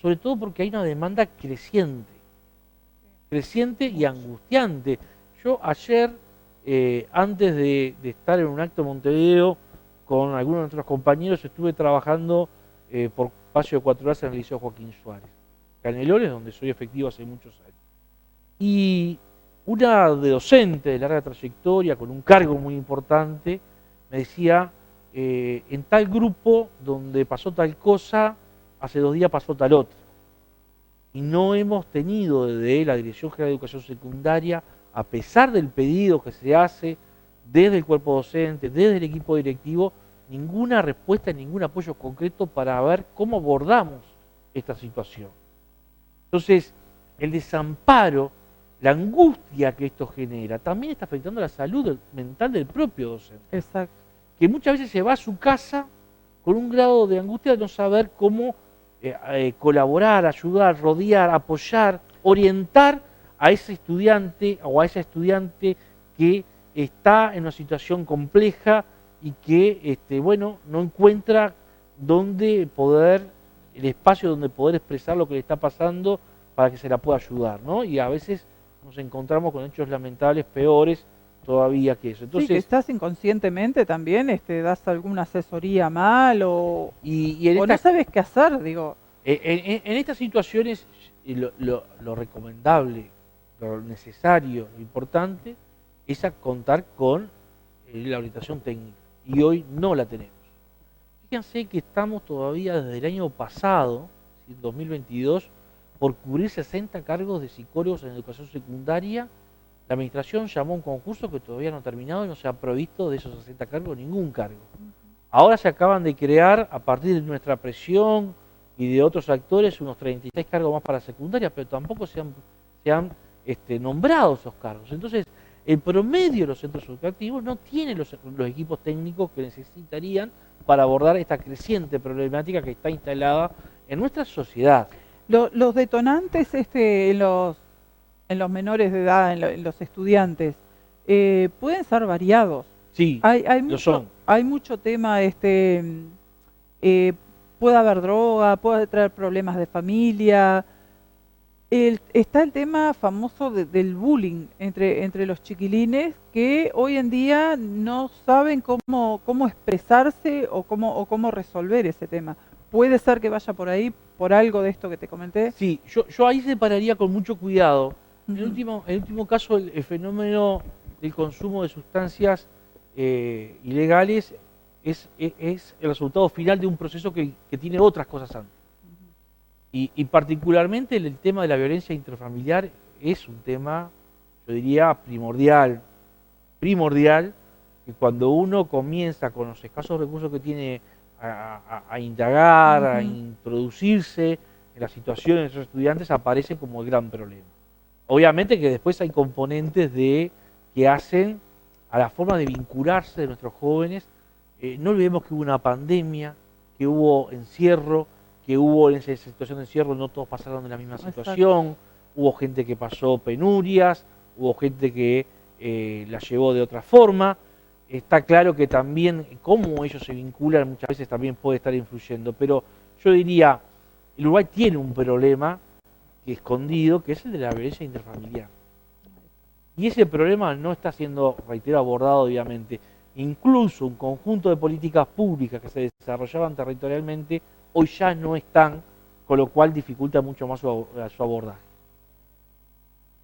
Q: sobre todo porque hay una demanda creciente y angustiante. Yo ayer, antes de estar en un acto en Montevideo, con algunos de nuestros compañeros, estuve trabajando por espacio de 4 horas en el Liceo Joaquín Suárez, Canelones, donde soy efectivo hace muchos años. Y una docente de larga trayectoria, con un cargo muy importante, me decía, en tal grupo donde pasó tal cosa, hace 2 días pasó tal otra. Y no hemos tenido desde la Dirección General de Educación Secundaria, a pesar del pedido que se hace desde el cuerpo docente, desde el equipo directivo, ninguna respuesta, ningún apoyo concreto para ver cómo abordamos esta situación. Entonces, el desamparo, la angustia que esto genera, también está afectando la salud mental del propio docente.
D: Exacto.
Q: Que muchas veces se va a su casa con un grado de angustia de no saber cómo colaborar, ayudar, rodear, apoyar, orientar a ese estudiante o a esa estudiante que está en una situación compleja y que no encuentra el espacio donde poder expresar lo que le está pasando para que se la pueda ayudar, ¿no? Y a veces nos encontramos con hechos lamentables peores todavía que eso. Entonces,
D: sí, que estás inconscientemente también, das alguna asesoría mal o no sabes qué hacer, digo.
Q: En estas situaciones lo recomendable, lo necesario, lo importante es contar con la orientación técnica, y hoy no la tenemos. Fíjense que estamos todavía desde el año pasado, 2022, por cubrir 60 cargos de psicólogos en educación secundaria. La administración llamó a un concurso que todavía no ha terminado y no se ha provisto de esos 60 cargos ningún cargo. Ahora se acaban de crear, a partir de nuestra presión y de otros actores, unos 36 cargos más para secundaria, pero tampoco se han nombrado esos cargos. Entonces, el promedio de los centros educativos no tiene los equipos técnicos que necesitarían para abordar esta creciente problemática que está instalada en nuestra sociedad.
D: Los detonantes en los menores de edad, en los estudiantes, pueden ser variados.
Q: Sí,
D: lo son. Hay mucho tema, puede haber droga, puede traer problemas de familia. Está el tema famoso del bullying entre los chiquilines, que hoy en día no saben cómo expresarse o cómo resolver ese tema. ¿Puede ser que vaya por ahí, por algo de esto que te comenté?
Q: Sí, yo ahí separaría con mucho cuidado. En el último caso, el fenómeno del consumo de sustancias ilegales es el resultado final de un proceso que tiene otras cosas antes. Y particularmente el tema de la violencia intrafamiliar es un tema, yo diría, primordial, que cuando uno comienza con los escasos recursos que tiene a indagar, a introducirse en la situación de esos estudiantes aparece como el gran problema. Obviamente que después hay componentes que hacen a la forma de vincularse de nuestros jóvenes. No olvidemos que hubo una pandemia, que hubo encierro, que hubo en esa situación de encierro, no todos pasaron de la misma situación, hubo gente que pasó penurias, hubo gente que la llevó de otra forma. Está claro que también cómo ellos se vinculan muchas veces también puede estar influyendo, pero yo diría, el Uruguay tiene un problema escondido, que es el de la violencia interfamiliar. Y ese problema no está siendo, reitero, abordado obviamente. Incluso un conjunto de políticas públicas que se desarrollaban territorialmente, hoy ya no están, con lo cual dificulta mucho más su abordaje.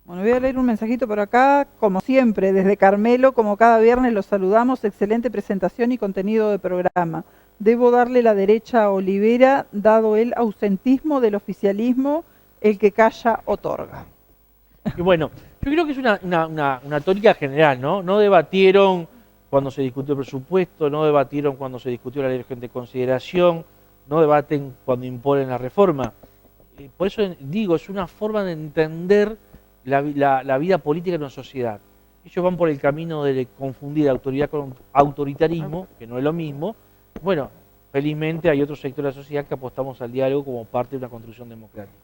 D: Bueno, voy a leer un mensajito por acá, como siempre, desde Carmelo, como cada viernes los saludamos, excelente presentación y contenido de programa. Debo darle la derecha a Olivera, dado el ausentismo del oficialismo, el que calla otorga.
Q: Y bueno, yo creo que es una tónica general, ¿no? No debatieron cuando se discutió el presupuesto, no debatieron cuando se discutió la ley de urgente consideración, no debaten cuando imponen la reforma. Por eso digo, es una forma de entender la vida política en una sociedad. Ellos van por el camino de confundir autoridad con autoritarismo, que no es lo mismo. Bueno, felizmente hay otro sector de la sociedad que apostamos al diálogo como parte de una construcción democrática.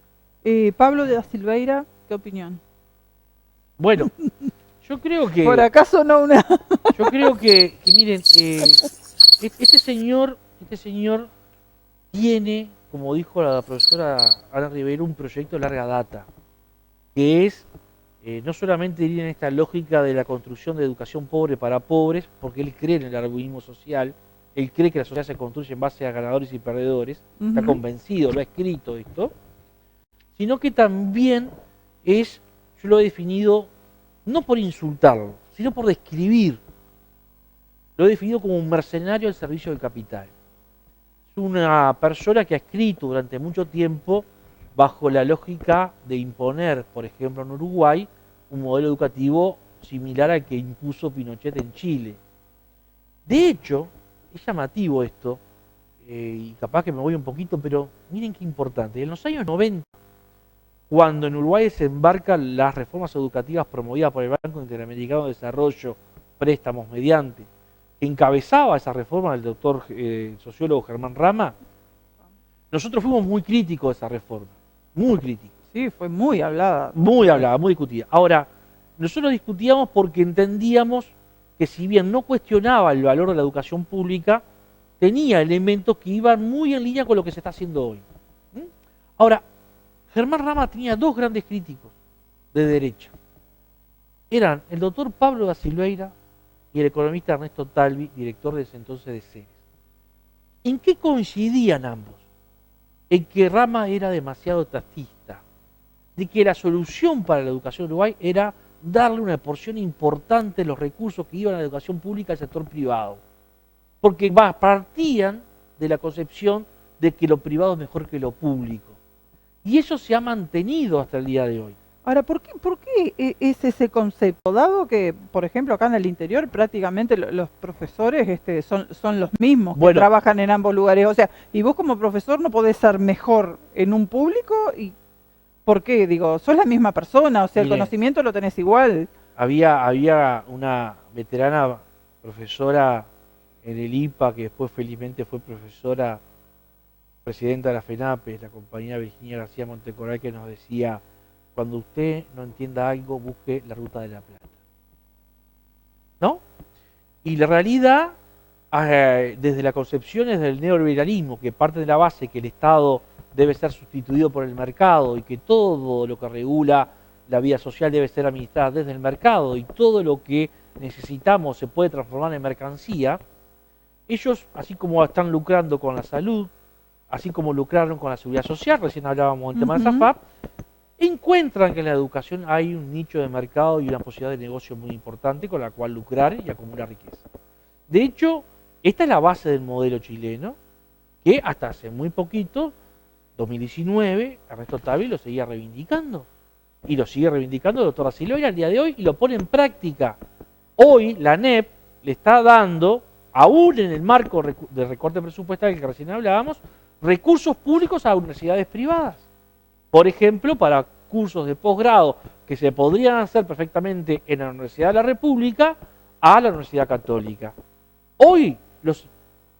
D: Pablo de da Silveira, ¿qué opinión?
Q: Bueno, yo creo que...
D: ¿Por acaso no una...?
Q: Yo creo que miren, este señor tiene, como dijo la profesora Ana Ribeiro, un proyecto de larga data, que es no solamente ir en esta lógica de la construcción de educación pobre para pobres, porque él cree en el darwinismo social, él cree que la sociedad se construye en base a ganadores y perdedores, está convencido, lo ha escrito esto, sino que también es, yo lo he definido, no por insultarlo, sino por describir. Lo he definido como un mercenario al servicio del capital. Es una persona que ha escrito durante mucho tiempo bajo la lógica de imponer, por ejemplo en Uruguay, un modelo educativo similar al que impuso Pinochet en Chile. De hecho, es llamativo esto, y capaz que me voy un poquito, pero miren qué importante. En los años 90, cuando en Uruguay se embarcan las reformas educativas promovidas por el Banco Interamericano de Desarrollo, préstamos mediante, que encabezaba esa reforma el doctor sociólogo Germán Rama, nosotros fuimos muy críticos de esa reforma, muy críticos.
D: Sí, fue muy hablada.
Q: Muy hablada, muy discutida. Ahora, nosotros discutíamos porque entendíamos que si bien no cuestionaba el valor de la educación pública, tenía elementos que iban muy en línea con lo que se está haciendo hoy. Ahora, Germán Rama tenía dos grandes críticos de derecha. Eran el doctor Pablo da Silveira y el economista Ernesto Talvi, director de ese entonces de Ceres. ¿En qué coincidían ambos? En que Rama era demasiado estatista, de que la solución para la educación en Uruguay era darle una porción importante de los recursos que iban a la educación pública al sector privado. Porque partían de la concepción de que lo privado es mejor que lo público. Y eso se ha mantenido hasta el día de hoy.
D: Ahora, ¿por qué es ese concepto? Dado que, por ejemplo, acá en el interior prácticamente los profesores son los mismos que trabajan en ambos lugares. O sea, y vos como profesor no podés ser mejor en un público. ¿Y por qué? Digo, sos la misma persona, o sea, el conocimiento lo tenés igual.
Q: Había una veterana profesora en el IPA que después felizmente fue profesora, presidenta de la FENAPE, la compañera Virginia García Montecoral, que nos decía: cuando usted no entienda algo, busque la Ruta de la Plata. ¿No? Y la realidad, desde las concepciones del neoliberalismo, que parte de la base que el Estado debe ser sustituido por el mercado y que todo lo que regula la vida social debe ser administrada desde el mercado y todo lo que necesitamos se puede transformar en mercancía, ellos, así como están lucrando con la salud, así como lucraron con la seguridad social, recién hablábamos del tema de SAFAP, encuentran que en la educación hay un nicho de mercado y una posibilidad de negocio muy importante con la cual lucrar y acumular riqueza. De hecho, esta es la base del modelo chileno, que hasta hace muy poquito, 2019, Ernesto Talvi lo seguía reivindicando. Y lo sigue reivindicando el doctor da Silveira al día de hoy y lo pone en práctica. Hoy la ANEP le está dando, aún en el marco de recorte presupuestario que recién hablábamos, recursos públicos a universidades privadas. Por ejemplo, para cursos de posgrado que se podrían hacer perfectamente en la Universidad de la República a la Universidad Católica. Hoy los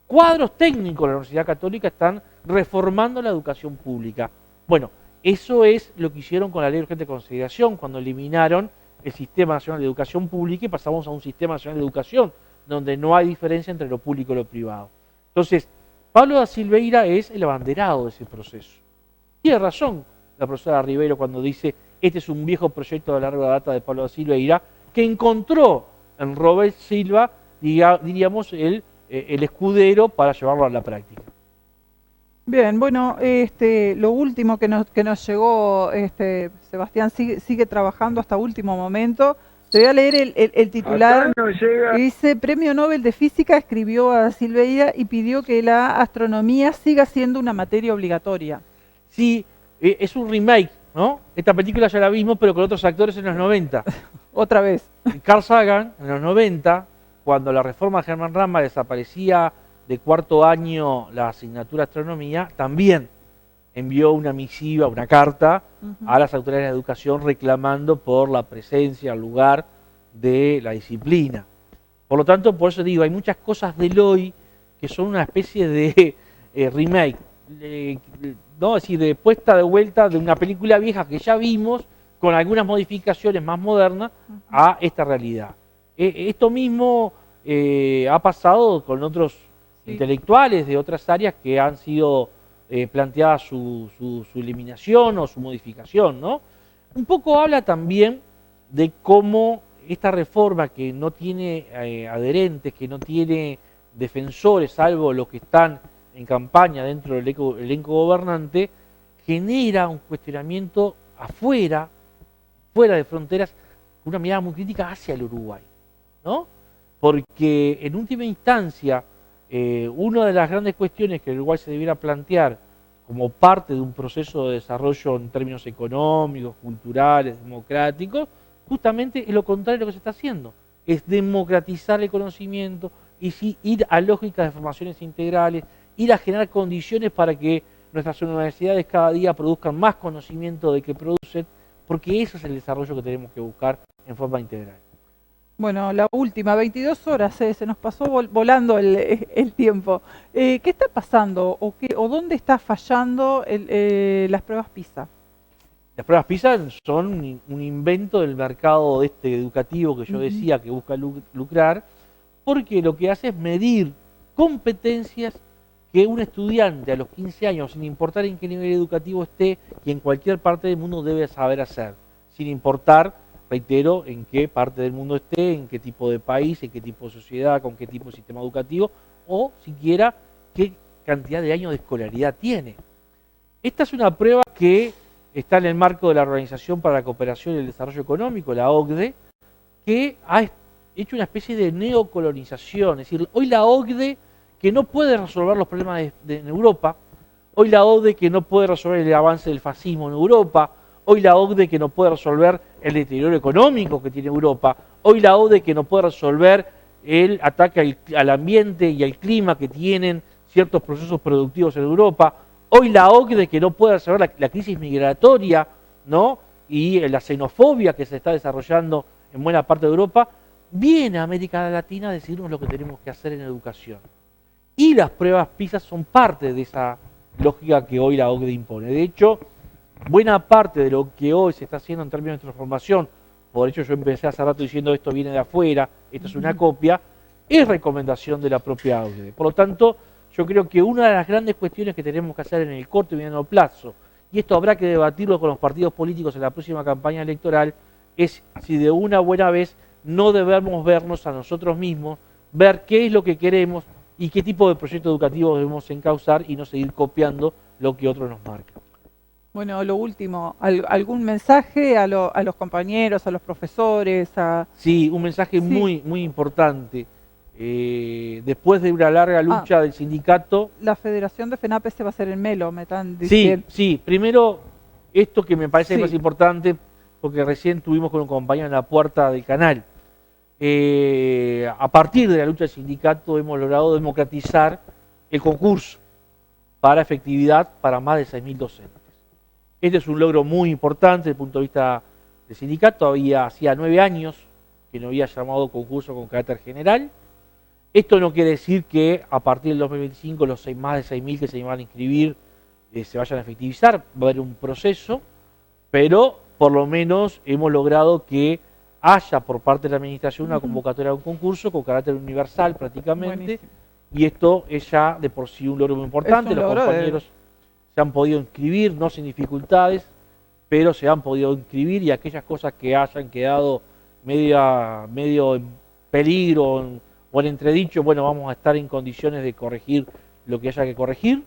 Q: cuadros técnicos de la Universidad Católica están reformando la educación pública. Bueno, eso es lo que hicieron con la Ley de Urgente Consideración, cuando eliminaron el Sistema Nacional de Educación Pública y pasamos a un Sistema Nacional de Educación, donde no hay diferencia entre lo público y lo privado. Entonces, Pablo da Silveira es el abanderado de ese proceso. Tiene razón la profesora Ribeiro cuando dice, este es un viejo proyecto de larga data de Pablo da Silveira, que encontró en Robert Silva, diríamos, el escudero para llevarlo a la práctica.
D: Bien, bueno, lo último que nos llegó, Sebastián sigue trabajando hasta último momento. Te voy a leer el titular. Dice, Premio Nobel de Física escribió a Silveira y pidió que la astronomía siga siendo una materia obligatoria.
Q: Sí, es un remake, ¿no? Esta película ya la vimos, pero con otros actores en los 90.
D: Otra vez.
Q: Carl Sagan, en los 90, cuando la reforma de Germán Rama desaparecía de cuarto año la asignatura de astronomía, también envió una misiva, una carta a las autoridades de educación reclamando por la presencia, el lugar de la disciplina. Por lo tanto, por eso digo, hay muchas cosas del hoy que son una especie de remake, ¿no? Es decir, de puesta de vuelta de una película vieja que ya vimos, con algunas modificaciones más modernas, a esta realidad. Esto mismo ha pasado con otros intelectuales de otras áreas que han sido planteadas su eliminación o su modificación, ¿no? Un poco habla también de cómo esta reforma que no tiene adherentes, que no tiene defensores, salvo los que están en campaña dentro del elenco gobernante, genera un cuestionamiento afuera, fuera de fronteras, una mirada muy crítica hacia el Uruguay, ¿no? Porque en última instancia, una de las grandes cuestiones que el Uruguay se debiera plantear como parte de un proceso de desarrollo en términos económicos, culturales, democráticos, justamente es lo contrario de lo que se está haciendo. Es democratizar el conocimiento, y sí, ir a lógicas de formaciones integrales, ir a generar condiciones para que nuestras universidades cada día produzcan más conocimiento de que producen, porque ese es el desarrollo que tenemos que buscar en forma integral.
D: Bueno, la última, 22 horas, se nos pasó volando el tiempo. ¿Qué está pasando o dónde está fallando las pruebas PISA?
Q: Las pruebas PISA son un invento del mercado educativo que yo decía que busca lucrar, porque lo que hace es medir competencias que un estudiante a los 15 años, sin importar en qué nivel educativo esté y en cualquier parte del mundo, debe saber hacer, sin importar, reitero, en qué parte del mundo esté, en qué tipo de país, en qué tipo de sociedad, con qué tipo de sistema educativo, o siquiera qué cantidad de años de escolaridad tiene. Esta es una prueba que está en el marco de la Organización para la Cooperación y el Desarrollo Económico, la OCDE, que ha hecho una especie de neocolonización. Es decir, hoy la OCDE, que no puede resolver los problemas en Europa, hoy la OCDE que no puede resolver el avance del fascismo en Europa, hoy la OCDE que no puede resolver el deterioro económico que tiene Europa, hoy la OCDE que no puede resolver el ataque al ambiente y al clima que tienen ciertos procesos productivos en Europa, hoy la OCDE que no puede resolver la crisis migratoria, ¿no? Y la xenofobia que se está desarrollando en buena parte de Europa, viene a América Latina a decirnos lo que tenemos que hacer en educación. Y las pruebas PISA son parte de esa lógica que hoy la OCDE impone. De hecho, buena parte de lo que hoy se está haciendo en términos de transformación, por hecho yo empecé hace rato diciendo esto viene de afuera, esto es una copia, es recomendación de la propia OCDE. Por lo tanto, yo creo que una de las grandes cuestiones que tenemos que hacer en el corto y mediano plazo, y esto habrá que debatirlo con los partidos políticos en la próxima campaña electoral, es si de una buena vez no debemos vernos a nosotros mismos, ver qué es lo que queremos y qué tipo de proyecto educativo debemos encauzar y no seguir copiando lo que otros nos marcan.
D: Bueno, lo último, ¿algún mensaje a los compañeros, a los profesores?
Q: Sí, un mensaje muy importante. Después de una larga lucha del sindicato...
D: La federación de FENAPE se va a hacer en Melo, me están diciendo.
Q: Sí, primero, esto que me parece más importante, porque recién tuvimos con un compañero en la puerta del canal. A partir de la lucha del sindicato hemos logrado democratizar el concurso para efectividad para más de 6.000 docentes. Este es un logro muy importante desde el punto de vista del sindicato. Hacía 9 años que no había llamado concurso con carácter general. Esto no quiere decir que a partir del 2025 los más de 6.000 que se iban a inscribir se vayan a efectivizar. Va a haber un proceso, pero por lo menos hemos logrado que haya por parte de la administración una convocatoria de un concurso con carácter universal prácticamente. Buenísimo. Y esto es ya de por sí un logro muy importante. Los compañeros se han podido inscribir, no sin dificultades, pero se han podido inscribir, y aquellas cosas que hayan quedado medio en peligro o en entredicho, bueno, vamos a estar en condiciones de corregir lo que haya que corregir.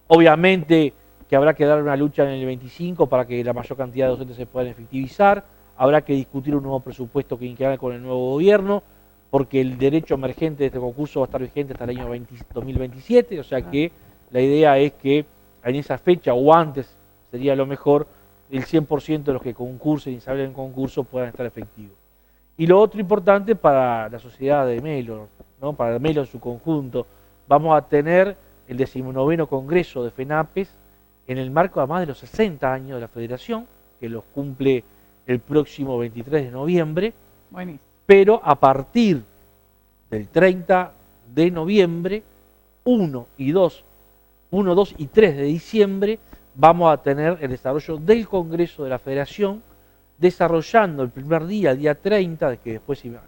Q: Obviamente que habrá que dar una lucha en el 25 para que la mayor cantidad de docentes se puedan efectivizar. Habrá que discutir un nuevo presupuesto que integre con el nuevo gobierno, porque el derecho emergente de este concurso va a estar vigente hasta el año 2027, o sea que la idea es que en esa fecha o antes, sería lo mejor, el 100% de los que concursen y salen en concurso puedan estar efectivos. Y lo otro importante para la sociedad de Melo, ¿no? Para Melo en su conjunto, vamos a tener el 19º Congreso de FENAPES en el marco además de los 60 años de la Federación, que los cumple el próximo 23 de noviembre, pero a partir del 30 de noviembre, 1, 2 y 3 de diciembre, vamos a tener el desarrollo del Congreso de la Federación, desarrollando el primer día, el día 30, que después ya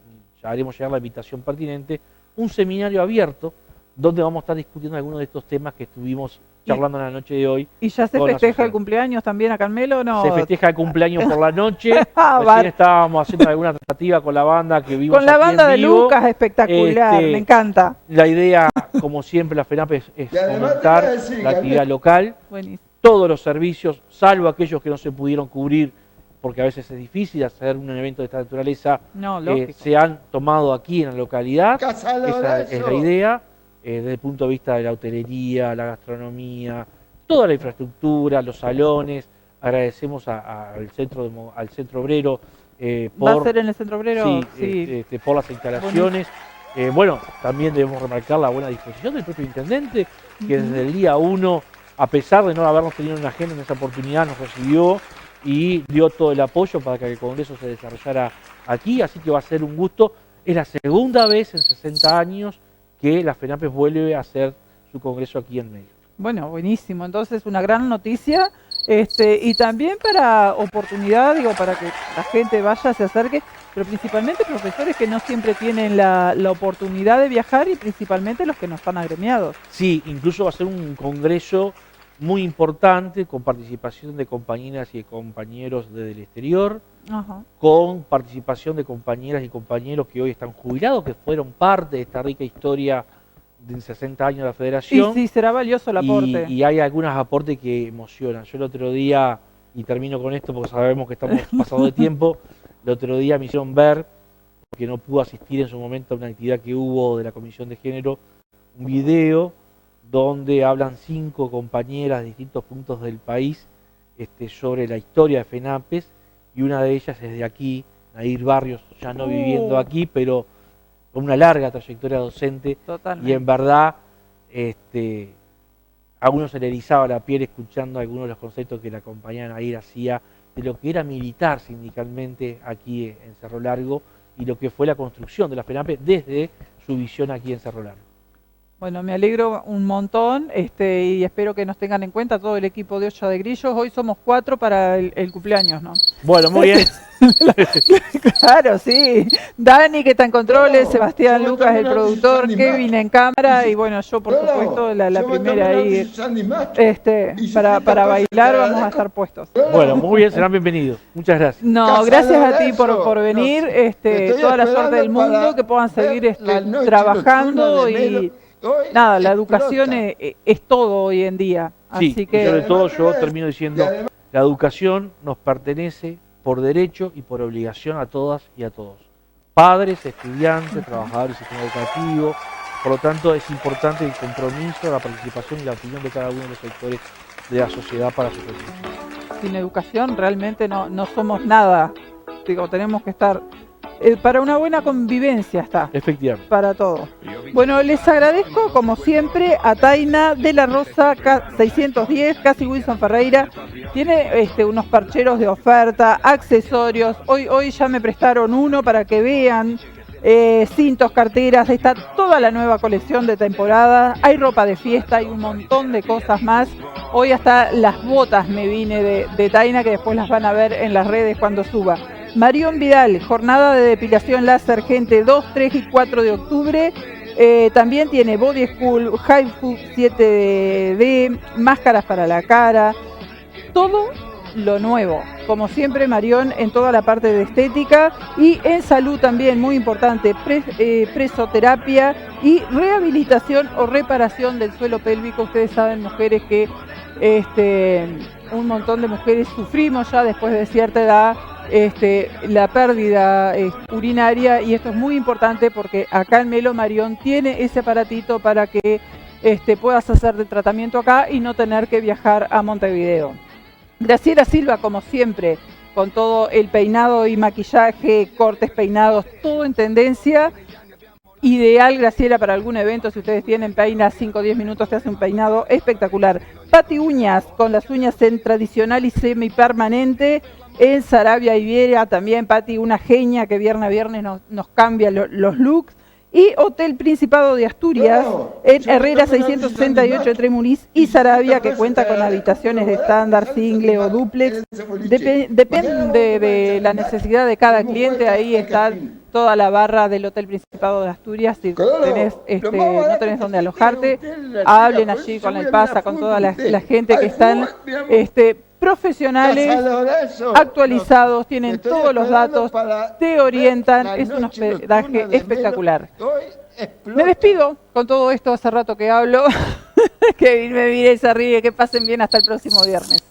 Q: haremos llegar la invitación pertinente, un seminario abierto donde vamos a estar discutiendo algunos de estos temas que estuvimos charlando en la noche de hoy.
D: ¿Y ya se festeja el cumpleaños también acá en Melo o no?
Q: Se festeja el cumpleaños por la noche. Recién estábamos haciendo alguna tratativa con la banda que vimos
D: con la banda de Lucas, espectacular, me encanta.
Q: La idea, como siempre, la FENAPES es fomentar la actividad local.
D: Buenísimo.
Q: Todos los servicios, salvo aquellos que no se pudieron cubrir, porque a veces es difícil hacer un evento de esta naturaleza, se han tomado aquí en la localidad. Esa es la idea. Desde el punto de vista de la hotelería, la gastronomía, toda la infraestructura, los salones. Agradecemos al Centro Obrero.
D: ¿Va a ser en el Centro Obrero?
Q: Sí. Por las instalaciones. Bueno, también debemos remarcar la buena disposición del propio intendente, que desde el día 1, a pesar de no habernos tenido una agenda en esa oportunidad, nos recibió y dio todo el apoyo para que el Congreso se desarrollara aquí. Así que va a ser un gusto. Es la segunda vez en 60 años que la FENAPES vuelve a hacer su congreso aquí en Melo.
D: Bueno, buenísimo. Entonces, una gran noticia. Y también para oportunidad, para que la gente vaya, se acerque, pero principalmente profesores que no siempre tienen la oportunidad de viajar, y principalmente los que no están agremiados.
Q: Sí, incluso va a ser un congreso muy importante con participación de compañeras y de compañeros desde el exterior, con participación de compañeras y compañeros que hoy están jubilados, que fueron parte de esta rica historia de 60 años de la Federación.
D: Sí, será valioso el aporte.
Q: Y hay algunos aportes que emocionan. Yo el otro día, y termino con esto porque sabemos que estamos pasados de tiempo, el otro día me hicieron ver, porque no pude asistir en su momento a una actividad que hubo de la Comisión de Género, un video donde hablan 5 compañeras de distintos puntos del país sobre la historia de FENAPES, y una de ellas es de aquí, Nair Barrios, ya no viviendo aquí, pero con una larga trayectoria docente.
D: Totalmente.
Q: Y en verdad a uno se le erizaba la piel escuchando algunos de los conceptos que la compañera Nair hacía de lo que era militar sindicalmente aquí en Cerro Largo y lo que fue la construcción de la FENAPES desde su visión aquí en Cerro Largo.
D: Bueno, me alegro un montón y espero que nos tengan en cuenta todo el equipo de Olla de Grillos. Hoy somos 4 para el cumpleaños, ¿no?
Q: Bueno, muy bien.
D: Claro, sí. Dani, que está en controles, Sebastián Lucas, el productor, Kevin en cámara, y bueno, yo por supuesto la primera ahí. Para bailar vamos a estar puestos.
Q: Bueno, muy bien, serán bienvenidos. Muchas gracias.
D: No, gracias a ti por venir. Toda la suerte del mundo, que puedan seguir trabajando y... Nada, la educación es todo hoy en día.
Q: Sí,
D: así que...
Q: sobre todo yo termino diciendo, la educación nos pertenece por derecho y por obligación a todas y a todos. Padres, estudiantes, trabajadores del sistema educativo. Por lo tanto, es importante el compromiso, la participación y la opinión de cada uno de los sectores de la sociedad para su protección.
D: Sin educación realmente no somos nada. Tenemos que estar para una buena convivencia está.
Q: Efectivamente.
D: Para todo. Bueno, les agradezco como siempre a Taina de la Rosa 610, Casi Wilson Ferreira. Tiene unos parcheros de oferta, accesorios. Hoy ya me prestaron uno para que vean. Cintos, carteras, está toda la nueva colección de temporada. Hay ropa de fiesta, hay un montón de cosas más. Hoy hasta las botas me vine de Taina, que después las van a ver en las redes cuando suba. Marión Vidal, jornada de depilación láser, gente, 2, 3 y 4 de octubre. También tiene Body School, High Food 7D, máscaras para la cara, todo lo nuevo. Como siempre, Marión en toda la parte de estética y en salud también, muy importante, presoterapia y rehabilitación o reparación del suelo pélvico. Ustedes saben, mujeres, que un montón de mujeres sufrimos ya después de cierta edad la pérdida urinaria, y esto es muy importante porque acá en Melo Marión tiene ese aparatito para que puedas hacer de tratamiento acá y no tener que viajar a Montevideo. Graciela Silva, como siempre, con todo el peinado y maquillaje, cortes, peinados, todo en tendencia. Ideal, Graciela, para algún evento. Si ustedes tienen, peina 5 o 10 minutos, te hace un peinado espectacular. Pati Uñas, con las uñas en tradicional y semipermanente, en Sarabia y Viera. También Pati, una genia que viernes a viernes nos cambia los looks. Y Hotel Principado de Asturias, en Herrera 668 entre Muniz y Sarabia, que cuenta con habitaciones de estándar, single o duplex. Depende de la necesidad de cada cliente. Ahí está toda la barra del Hotel Principado de Asturias. Si tenés, no tenés dónde alojarte, hablen allí con el PASA, con toda la gente que están profesionales, actualizados, tienen todos los datos, te orientan, es un hospedaje espectacular. Me despido con todo esto, hace rato que hablo, que me mire y se ríe, que pasen bien hasta el próximo viernes.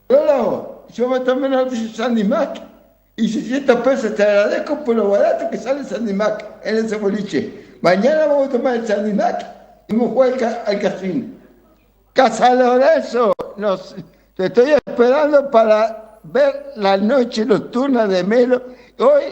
A: Hola, yo me tomé una noche Sandy Mac y 600 pesos, te agradezco por lo barato que sale Sandy Mac en ese boliche. Mañana vamos a tomar el Sandy Mac y vamos a jugar al casino. Casa Lorenzo, te estoy esperando para ver la noche nocturna de Melo. Hoy